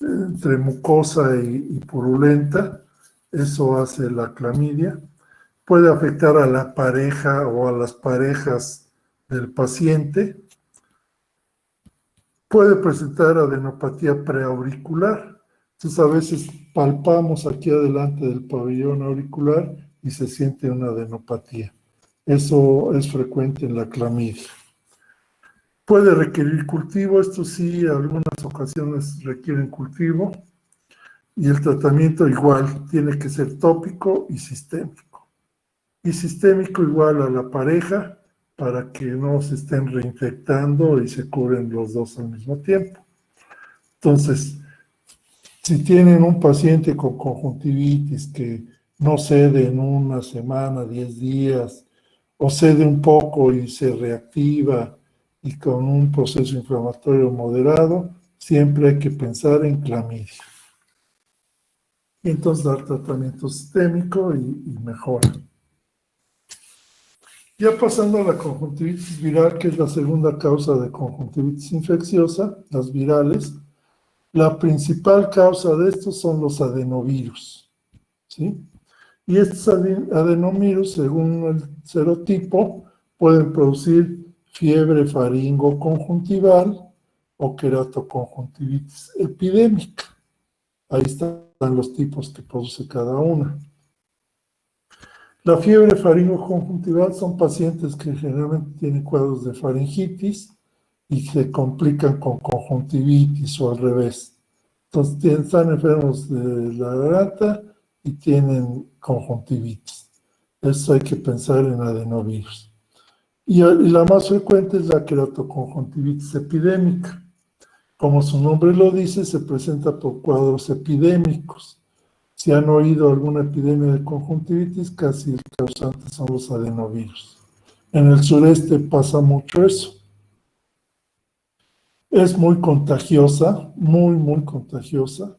Entre mucosa y purulenta, eso hace la clamidia. puede afectar a la pareja o a las parejas del paciente, puede presentar adenopatía preauricular. Entonces a veces palpamos aquí adelante del pabellón auricular y se siente una adenopatía. Eso es frecuente en la clamidia. Puede requerir cultivo, esto sí, en algunas ocasiones requieren cultivo. Y el tratamiento igual, tiene que ser tópico y sistémico. Y sistémico igual a la pareja para que no se estén reinfectando y se curen los dos al mismo tiempo. Entonces, si tienen un paciente con conjuntivitis que no cede en una semana, 10 días, o cede un poco y se reactiva y con un proceso inflamatorio moderado, siempre hay que pensar en clamidia. Y entonces dar tratamiento sistémico y mejora. Ya pasando a la conjuntivitis viral, que es la segunda causa de conjuntivitis infecciosa, las virales, la principal causa de estos son los adenovirus, ¿sí? Y estos adenovirus, según el serotipo, pueden producir fiebre faringoconjuntival o queratoconjuntivitis epidémica. Ahí están los tipos que produce cada una. La fiebre faringoconjuntival son pacientes que generalmente tienen cuadros de faringitis y se complican con conjuntivitis o al revés. Entonces están enfermos de la garganta y tienen conjuntivitis. Eso hay que pensar en adenovirus. Y la más frecuente es la queratoconjuntivitis epidémica. Como su nombre lo dice, se presenta por cuadros epidémicos. Si han oído alguna epidemia de conjuntivitis, casi el causante son los adenovirus. En el sureste pasa mucho eso. Es muy contagiosa, muy contagiosa.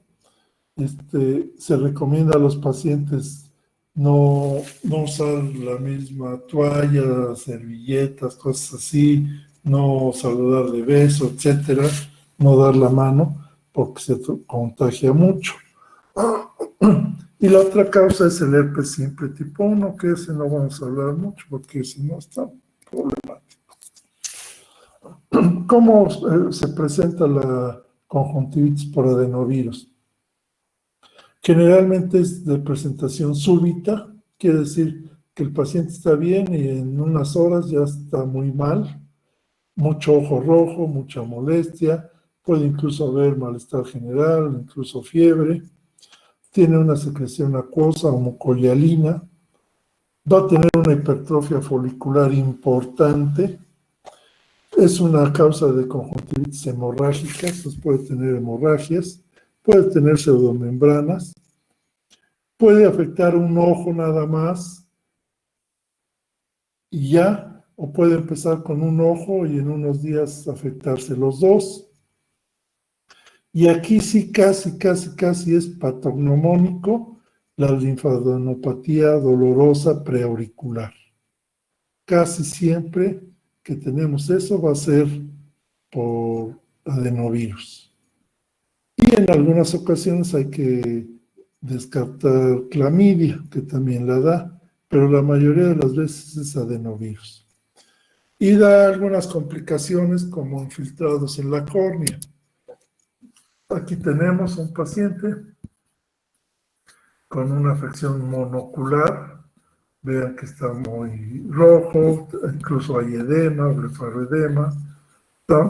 Se recomienda a los pacientes no usar la misma toalla, servilletas, cosas así, no saludar de beso, etcétera, no dar la mano, porque se contagia mucho. Y la otra causa es el herpes simple tipo 1, que ese no vamos a hablar mucho, porque si no está problemático. ¿Cómo se presenta la conjuntivitis por adenovirus? Generalmente es de presentación súbita, quiere decir que el paciente está bien y en unas horas ya está muy mal, mucho ojo rojo, mucha molestia, puede incluso haber malestar general, incluso fiebre, tiene una secreción acuosa o mucoyalina, va a tener una hipertrofia folicular importante, es una causa de conjuntivitis hemorrágica, entonces puede tener hemorragias, puede tener pseudomembranas, puede afectar un ojo nada más y ya, o puede empezar con un ojo y en unos días afectarse los dos. Y aquí sí casi es patognomónico la linfadenopatía dolorosa preauricular. Casi siempre que tenemos eso va a ser por adenovirus. Y en algunas ocasiones hay que descartar clamidia, que también la da, pero la mayoría de las veces es adenovirus. Y da algunas complicaciones como infiltrados en la córnea. Aquí tenemos un paciente con una afección monocular. Vean que está muy rojo, incluso hay edema, blefaroedema.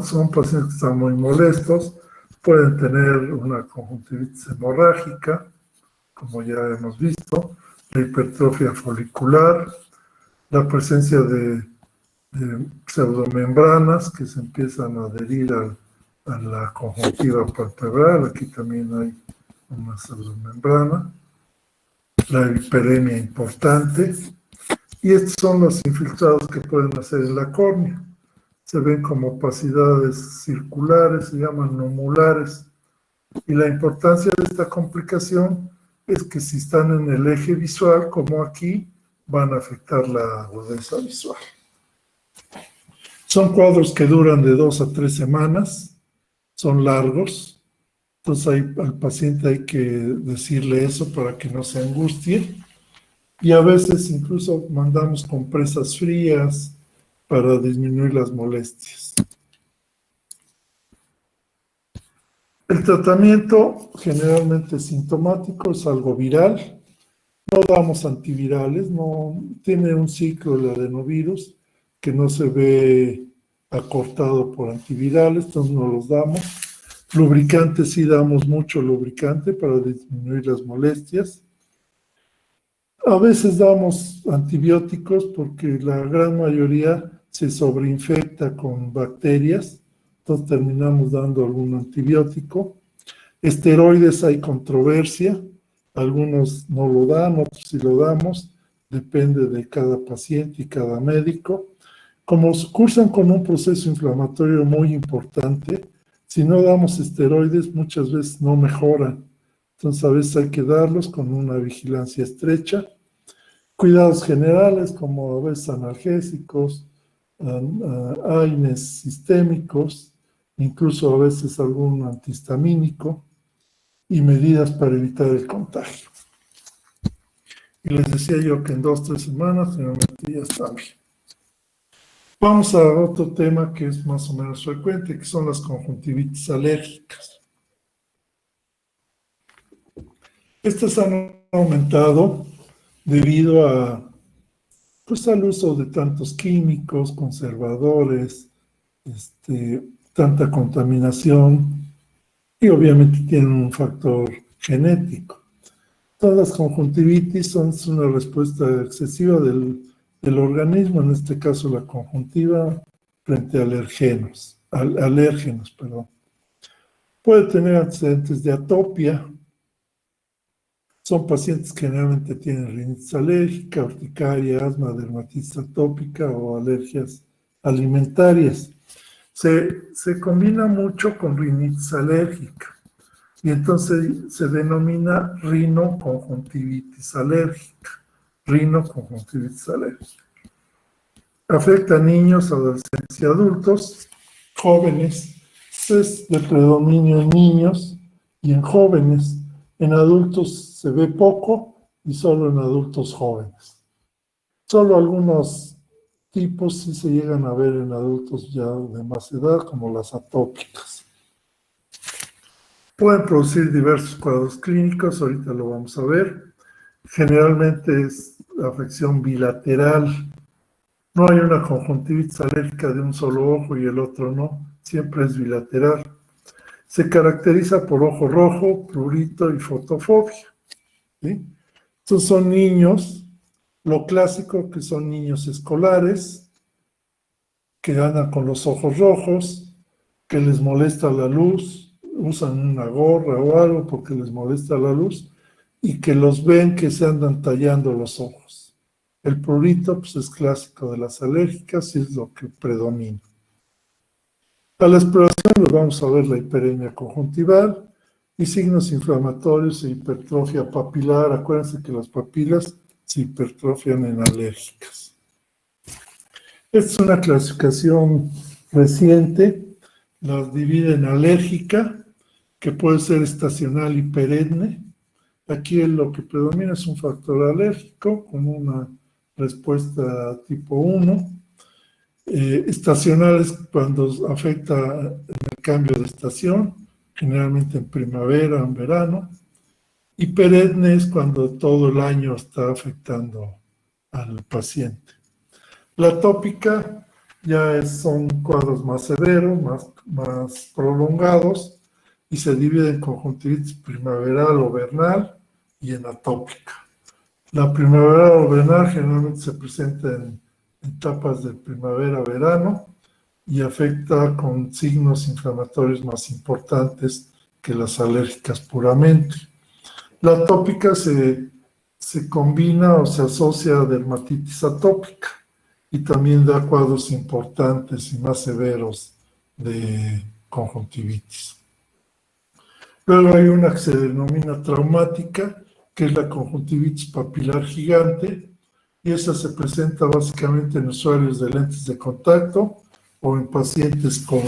Son pacientes que están muy molestos. Pueden tener una conjuntivitis hemorrágica, como ya hemos visto, la hipertrofia folicular, la presencia de pseudomembranas que se empiezan a adherir a la conjuntiva palpebral. Aquí también hay una pseudomembrana, la hiperemia importante, y estos son los infiltrados que pueden hacer en la córnea. Se ven como opacidades circulares, se llaman numulares, y la importancia de esta complicación es que si están en el eje visual, como aquí, van a afectar la agudeza visual. Son cuadros que duran de 2 a 3 semanas, son largos, entonces al paciente hay que decirle eso para que no se angustie, y a veces incluso mandamos compresas frías para disminuir las molestias. El tratamiento generalmente sintomático es algo viral. No damos antivirales, no tiene un ciclo el adenovirus que no se ve acortado por antivirales, entonces no los damos. Lubricantes sí damos mucho lubricante para disminuir las molestias. A veces damos antibióticos porque la gran mayoría se sobreinfecta con bacterias, entonces terminamos dando algún antibiótico. Esteroides hay controversia, algunos no lo dan, otros sí lo damos, depende de cada paciente y cada médico. Como cursan con un proceso inflamatorio muy importante, si no damos esteroides muchas veces no mejoran, entonces a veces hay que darlos con una vigilancia estrecha. Cuidados generales como a veces analgésicos, AINES sistémicos, incluso a veces algún antihistamínico y medidas para evitar el contagio. Y les decía yo que en 2-3 semanas finalmente ya está bien. Vamos a otro tema que es más o menos frecuente, que son las conjuntivitis alérgicas. Estas han aumentado debido al uso de tantos químicos, conservadores, tanta contaminación, y obviamente tienen un factor genético. Todas las conjuntivitis son una respuesta excesiva del organismo, en este caso la conjuntiva, frente a alérgenos. Puede tener antecedentes de atopia. Son pacientes que generalmente tienen rinitis alérgica, urticaria, asma, dermatitis atópica o alergias alimentarias. Se combina mucho con rinitis alérgica y entonces se denomina rinoconjuntivitis alérgica. Rinoconjuntivitis alérgica. Afecta a niños, adolescentes y adultos, jóvenes. Es de predominio en niños y en jóvenes. En adultos se ve poco y solo en adultos jóvenes. Solo algunos tipos sí se llegan a ver en adultos ya de más edad, como las atópicas. Pueden producir diversos cuadros clínicos, ahorita lo vamos a ver. Generalmente es afección bilateral. No hay una conjuntivitis alérgica de un solo ojo y el otro no, siempre es bilateral. Se caracteriza por ojo rojo, prurito y fotofobia. ¿Sí? Estos son niños, lo clásico que son niños escolares, que andan con los ojos rojos, que les molesta la luz, usan una gorra o algo porque les molesta la luz, y que los ven que se andan tallando los ojos. El prurito pues, es clásico de las alérgicas y es lo que predomina. A la exploración les vamos a ver la hiperemia conjuntival y signos inflamatorios e hipertrofia papilar. Acuérdense que las papilas se hipertrofian en alérgicas. Esta es una clasificación reciente, las divide en alérgica, que puede ser estacional y perenne. Aquí lo que predomina es un factor alérgico con una respuesta tipo 1. Estacional es cuando afecta el cambio de estación, generalmente en primavera o en verano, y perenne es cuando todo el año está afectando al paciente. La atópica ya son cuadros más severos, más prolongados, y se divide en conjuntivitis primaveral o vernal y en atópica. La primaveral o vernal generalmente se presenta en etapas de primavera-verano y afecta con signos inflamatorios más importantes que las alérgicas puramente. La atópica se combina o se asocia a dermatitis atópica y también da cuadros importantes y más severos de conjuntivitis. Luego hay una que se denomina traumática, que es la conjuntivitis papilar gigante, y esa se presenta básicamente en usuarios de lentes de contacto o en pacientes con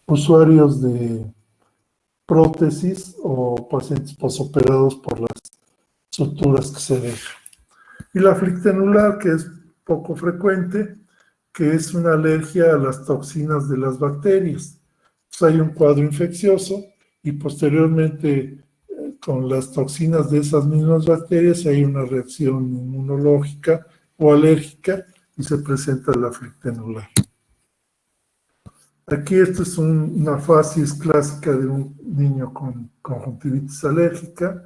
usuarios de prótesis o pacientes posoperados por las suturas que se dejan. Y la flictenular, que es poco frecuente, que es una alergia a las toxinas de las bacterias. Entonces hay un cuadro infeccioso y posteriormente con las toxinas de esas mismas bacterias hay una reacción inmunológica o alérgica y se presenta la flictenular. Aquí esta es una facies clásica de un niño con conjuntivitis alérgica.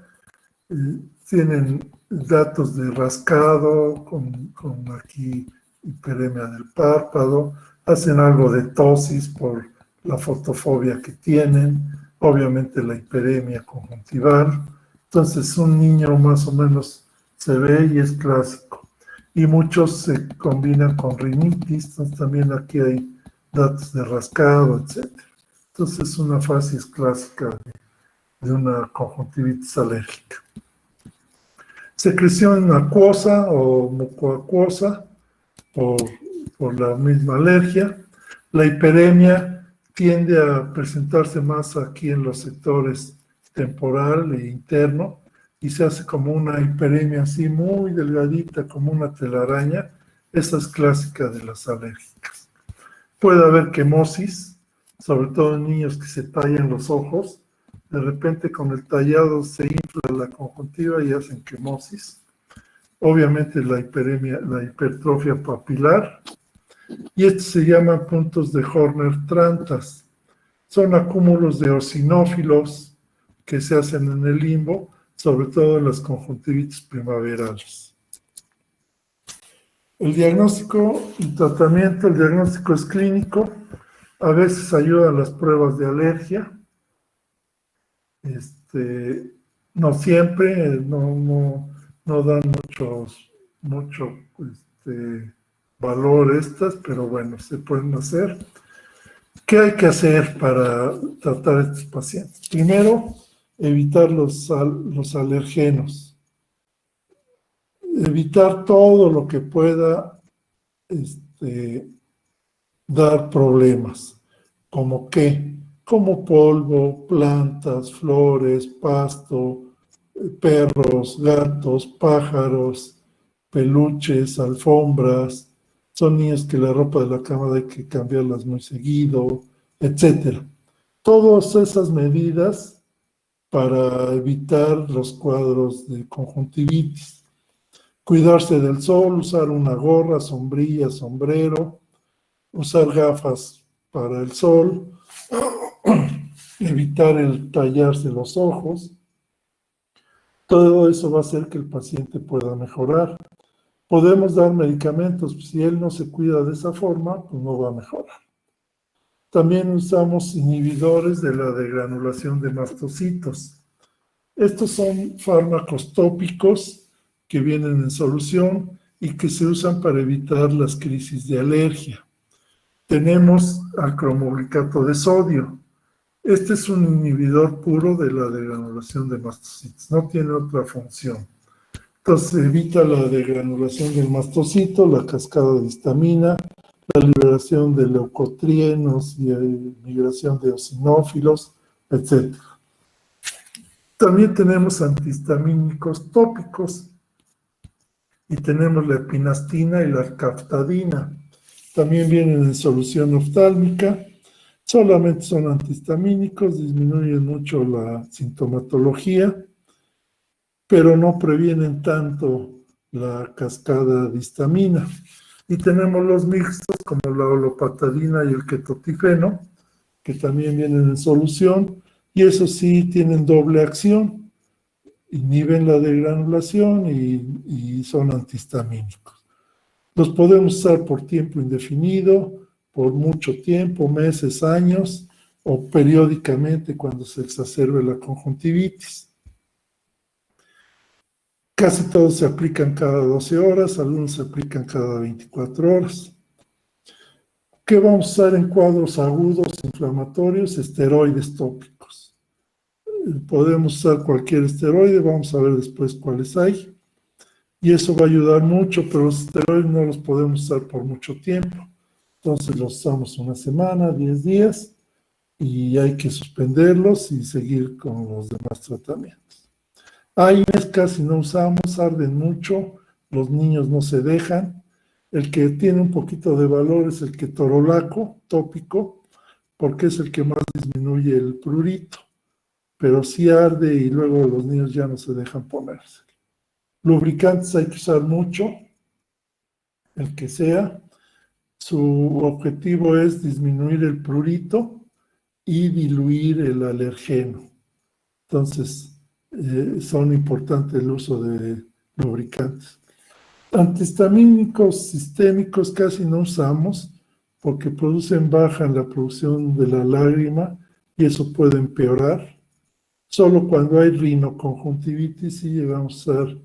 Tienen datos de rascado, con aquí hiperemia del párpado, hacen algo de tosis por la fotofobia que tienen, obviamente la hiperemia conjuntival. Entonces un niño más o menos se ve y es clásico. Y muchos se combinan con rinitis, entonces también aquí hay datos de rascado, etc. Entonces es una facies clásica de una conjuntivitis alérgica. Secreción acuosa o mucoacuosa por la misma alergia. La hiperemia tiende a presentarse más aquí en los sectores temporal e interno y se hace como una hiperemia así muy delgadita, como una telaraña. Esa es clásica de las alérgicas. Puede haber quemosis, sobre todo en niños que se tallan los ojos. De repente con el tallado se infla la conjuntiva y hacen quemosis. Obviamente la hiperemia, la hipertrofia papilar. Y estos se llaman puntos de Horner-Trantas. Son acúmulos de eosinófilos que se hacen en el limbo, sobre todo en las conjuntivitis primaverales. El diagnóstico y tratamiento, el diagnóstico es clínico. A veces ayudan las pruebas de alergia. No siempre, no dan mucho valor estas, pero bueno, se pueden hacer. ¿Qué hay que hacer para tratar a estos pacientes? Primero, evitar los alergenos. Evitar todo lo que pueda dar problemas. ¿Como qué? Como polvo, plantas, flores, pasto, perros, gatos, pájaros, peluches, alfombras. Son niños que la ropa de la cama hay que cambiarlas muy seguido, etc. Todas esas medidas para evitar los cuadros de conjuntivitis. Cuidarse del sol, usar una gorra, sombrilla, sombrero, usar gafas para el sol, evitar el tallarse los ojos. Todo eso va a hacer que el paciente pueda mejorar. Podemos dar medicamentos, si él no se cuida de esa forma, pues no va a mejorar. También usamos inhibidores de la degranulación de mastocitos. Estos son fármacos tópicos que vienen en solución y que se usan para evitar las crisis de alergia. Tenemos al cromoglicato de sodio. Este es un inhibidor puro de la degranulación de mastocitos, no tiene otra función. Entonces evita la degranulación del mastocito, la cascada de histamina, la liberación de leucotrienos y migración de eosinófilos, etc. También tenemos antihistamínicos tópicos y tenemos la epinastina y la caftadina. También vienen en solución oftálmica. Solamente son antihistamínicos, disminuyen mucho la sintomatología, pero no previenen tanto la cascada de histamina. Y tenemos los mixtos como la olopatadina y el ketotifeno, que también vienen en solución, y eso sí tienen doble acción, inhiben la degranulación y son antihistamínicos. Los podemos usar por tiempo indefinido, por mucho tiempo, meses, años, o periódicamente cuando se exacerbe la conjuntivitis. Casi todos se aplican cada 12 horas, algunos se aplican cada 24 horas. ¿Qué vamos a usar en cuadros agudos inflamatorios? Esteroides tópicos. Podemos usar cualquier esteroide, vamos a ver después cuáles hay. Y eso va a ayudar mucho, pero los esteroides no los podemos usar por mucho tiempo. Entonces los usamos una semana, 10 días, y hay que suspenderlos y seguir con los demás tratamientos. AINES casi no usamos, arden mucho los niños no se dejan. El que tiene un poquito de valor es el ketorolaco tópico, porque es el que más disminuye el prurito, pero sí arde y luego los niños ya no se dejan ponerse. Lubricantes hay que usar mucho, el que sea. Su objetivo es disminuir el prurito y diluir el alergeno. Entonces, son importantes el uso de lubricantes. Antihistamínicos sistémicos casi no usamos porque bajan la producción de la lágrima y eso puede empeorar. Solo cuando hay rinoconjuntivitis sí llegamos a usar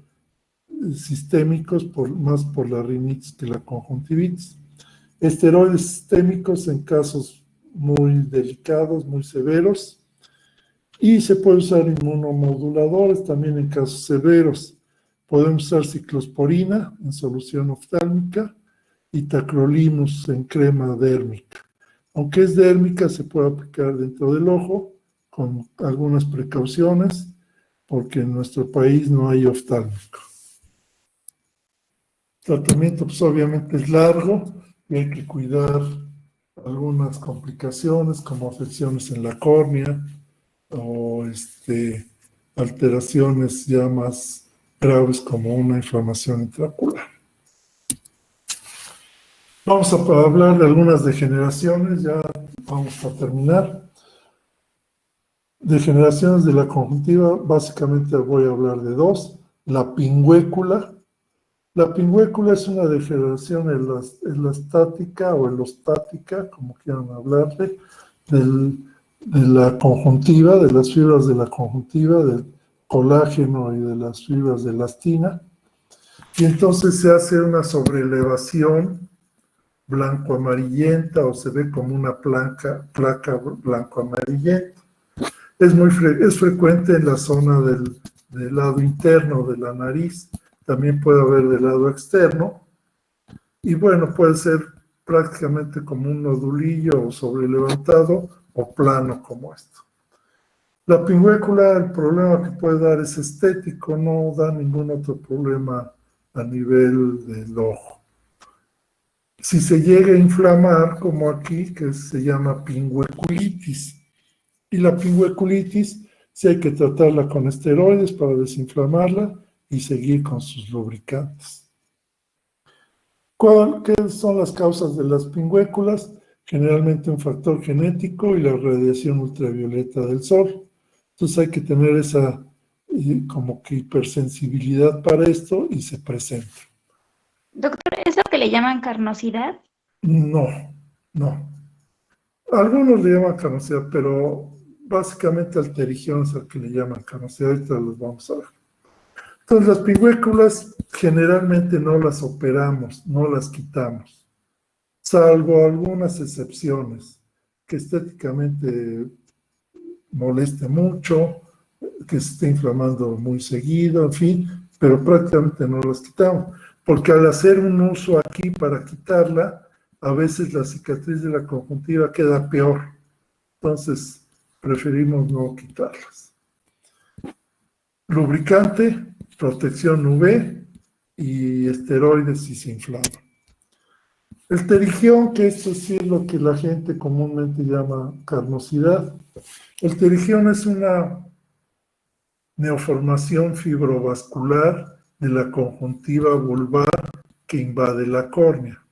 sistémicos, más por la rinitis que la conjuntivitis. Esteroides sistémicos en casos muy delicados, muy severos. Y se puede usar inmunomoduladores también en casos severos. Podemos usar ciclosporina en solución oftálmica y tacrolimus en crema dérmica. Aunque es dérmica, se puede aplicar dentro del ojo con algunas precauciones, porque en nuestro país no hay oftálmico. El tratamiento, pues obviamente es largo y hay que cuidar algunas complicaciones como afecciones en la córnea o alteraciones ya más graves como una inflamación intraocular. Vamos a hablar de algunas degeneraciones, ya vamos a terminar. Degeneraciones de la conjuntiva, básicamente voy a hablar de dos. La pingüécula. La pingüécula es una degeneración elastática o elostática, como quieran hablarle, de la conjuntiva, de las fibras de la conjuntiva, del colágeno y de las fibras de elastina. Y entonces se hace una sobreelevación blanco-amarillenta o se ve como una placa blanco-amarillenta. Es frecuente en la zona del lado interno de la nariz, también puede haber del lado externo, y bueno, puede ser prácticamente como un nodulillo o sobrelevantado o plano como esto. La pingüécula, el problema que puede dar es estético, no da ningún otro problema a nivel del ojo. Si se llega a inflamar, como aquí, que se llama pingüeculitis, y la pingüeculitis, sí hay que tratarla con esteroides para desinflamarla y seguir con sus lubricantes. ¿Qué son las causas de las pingüéculas? Generalmente un factor genético y la radiación ultravioleta del sol. Entonces hay que tener esa como que hipersensibilidad para esto y se presenta. Doctor, ¿es lo que le llaman carnosidad? No. Algunos le llaman carnosidad, pero básicamente alterigión es al que le llaman carnosidad. Ahorita los vamos a ver. Entonces las pingüéculas generalmente no las operamos, no las quitamos, salvo algunas excepciones, que estéticamente moleste mucho, que se esté inflamando muy seguido, en fin, pero prácticamente no las quitamos, porque al hacer un uso aquí para quitarla, a veces la cicatriz de la conjuntiva queda peor, entonces preferimos no quitarlas. Lubricante, protección UV y esteroides si se inflama. El terigión, que esto sí es lo que la gente comúnmente llama carnosidad. El terigión es una neoformación fibrovascular de la conjuntiva vulvar que invade la córnea.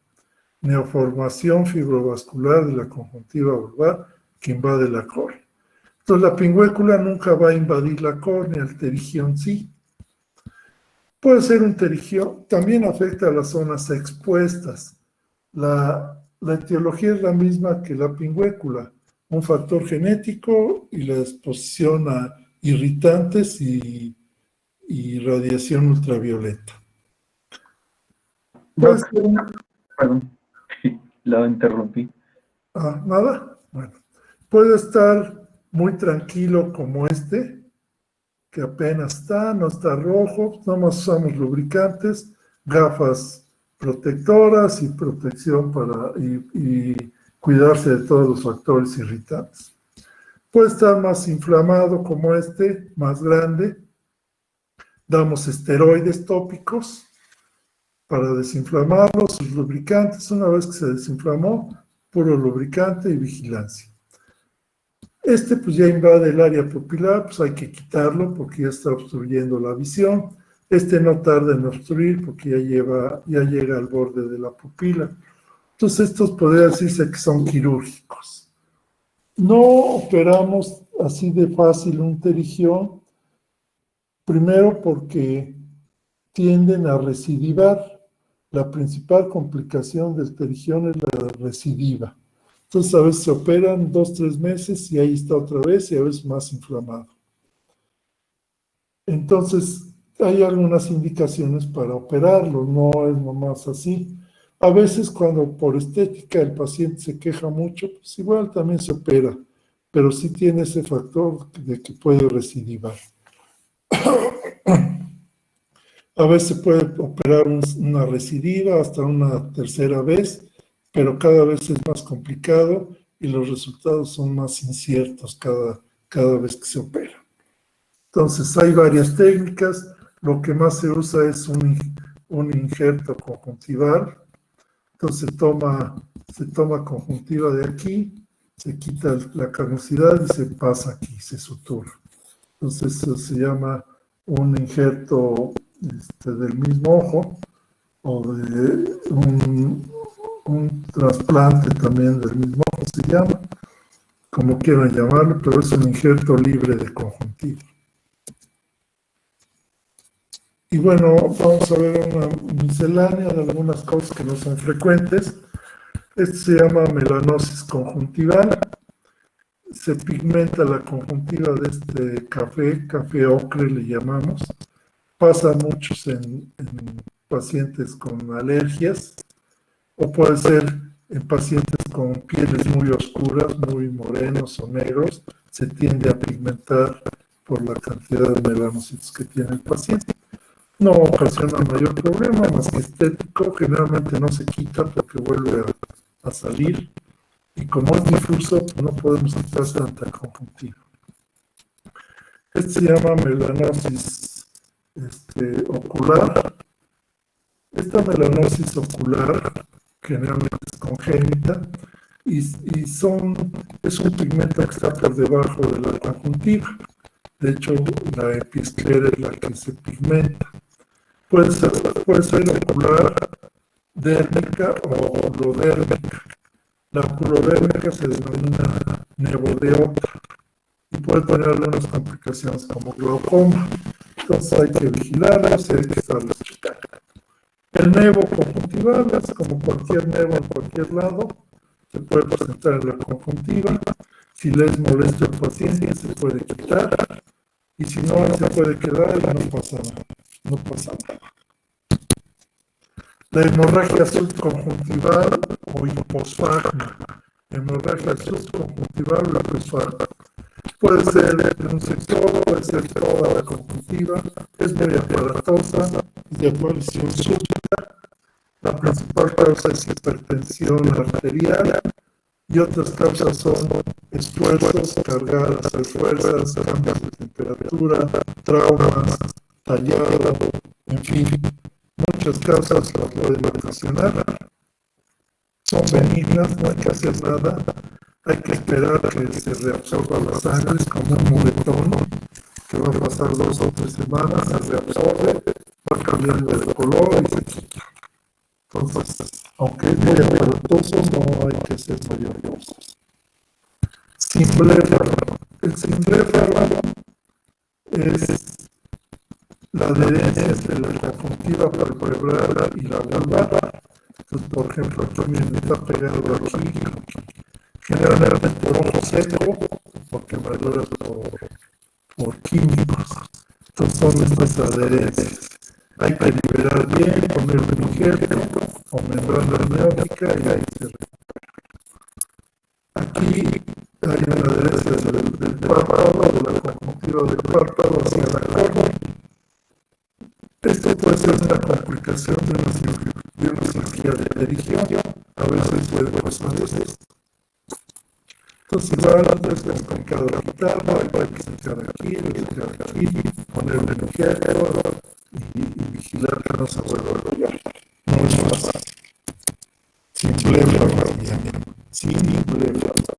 Neoformación fibrovascular de la conjuntiva vulvar que invade la córnea. Entonces la pingüécula nunca va a invadir la córnea, el terigión sí. Puede ser un terigión, también afecta a las zonas expuestas. La etiología es la misma que la pingüécula, un factor genético y la exposición a irritantes y radiación ultravioleta. Doc, perdón, lo interrumpí. Nada, bueno. Puede estar muy tranquilo como este, que apenas no está rojo, nomás usamos lubricantes, gafas protectoras y protección y cuidarse de todos los factores irritantes. Puede estar más inflamado como este, más grande. Damos esteroides tópicos para desinflamarlo, sus lubricantes. Una vez que se desinflamó, puro lubricante y vigilancia. Pues ya invade el área pupilar, pues hay que quitarlo porque ya está obstruyendo la visión. No tarda en obstruir porque ya llega al borde de la pupila. Entonces estos podría decirse que son quirúrgicos. No operamos así de fácil un pterigión, primero porque tienden a recidivar. La principal complicación del pterigión es la recidiva. Entonces a veces se operan 2, 3 meses y ahí está otra vez y a veces más inflamado. Entonces hay algunas indicaciones para operarlo, no es nomás así. A veces cuando por estética el paciente se queja mucho, pues igual también se opera, pero sí tiene ese factor de que puede recidivar. A veces se puede operar una recidiva hasta una tercera vez, pero cada vez es más complicado y los resultados son más inciertos cada vez que se opera. Entonces hay varias técnicas. Lo que más se usa es un injerto conjuntival. Entonces se toma conjuntiva de aquí, se quita la carnosidad y se pasa aquí, se sutura. Entonces eso se llama un injerto del mismo ojo o de un trasplante también del mismo ojo se llama, como quieran llamarlo, pero es un injerto libre de conjuntiva. Y bueno, vamos a ver una miscelánea de algunas cosas que no son frecuentes. Se llama melanosis conjuntival. Se pigmenta la conjuntiva de café ocre le llamamos. Pasa muchos en pacientes con alergias, o puede ser en pacientes con pieles muy oscuras, muy morenos o negros, se tiende a pigmentar por la cantidad de melanocitos que tiene el paciente. No ocasiona mayor problema, más que estético, generalmente no se quita porque vuelve a salir, y como es difuso, pues no podemos quitar tanta conjuntiva. Se llama melanosis ocular. Esta melanosis ocular generalmente es congénita y es un pigmento que está por debajo de la conjuntiva. De hecho, la episclera es la que se pigmenta. Puede ser ocular, dérmica o oculodérmica. La oculodérmica se denomina nevodeota y puede tener algunas complicaciones como glaucoma. Entonces hay que vigilarlas y hay que estarlas checando. El nevo conjuntival es como cualquier nevo en cualquier lado, se puede presentar en la conjuntiva. Si le es molesto al paciente, se puede quitar, y si no, se puede quedar y no pasa nada. No pasa nada. La hemorragia subconjuntival o hiposfagma. Hemorragia subconjuntival o hiposfagma. Puede ser de un sector, puede ser toda la conjuntiva, es muy aparatosa, de aparición súbita. La principal causa es hipertensión arterial y otras causas son esfuerzos, cargadas de fuerzas, cambios de temperatura, traumas, tallado, en fin, muchas causas las pueden ocasionar. Son benignas, no hay que hacer nada. Hay que esperar que se reabsorba la sangre, es como un moretón que va a pasar 2 o 3 semanas, se reabsorbe, va cambiando de color y se quita. Entonces, aunque es muy aparatoso, no hay que hacer mayor cosas. Simbléfalo. El simbléfalo es la adherencia entre la conjuntiva palpebral y la vulvar. Entonces, por ejemplo, aquí me está pegado aquí, generalmente por ojo seco, porque me duele por químicos. Entonces son estas adherencias. Hay que liberar bien, poner un injerto o membrana amniótica y ahí se recupera. Aquí hay una adherencia del párpado, de la conjuntiva del párpado hacia la córnea. Esto puede ser una complicación de una cirugía de pterigión. A veces puede pasar esto. Entonces, igual es complicado quitarlo, hay que sacar aquí, poner un injerto y vigilar que no se vuelva a rollar. leve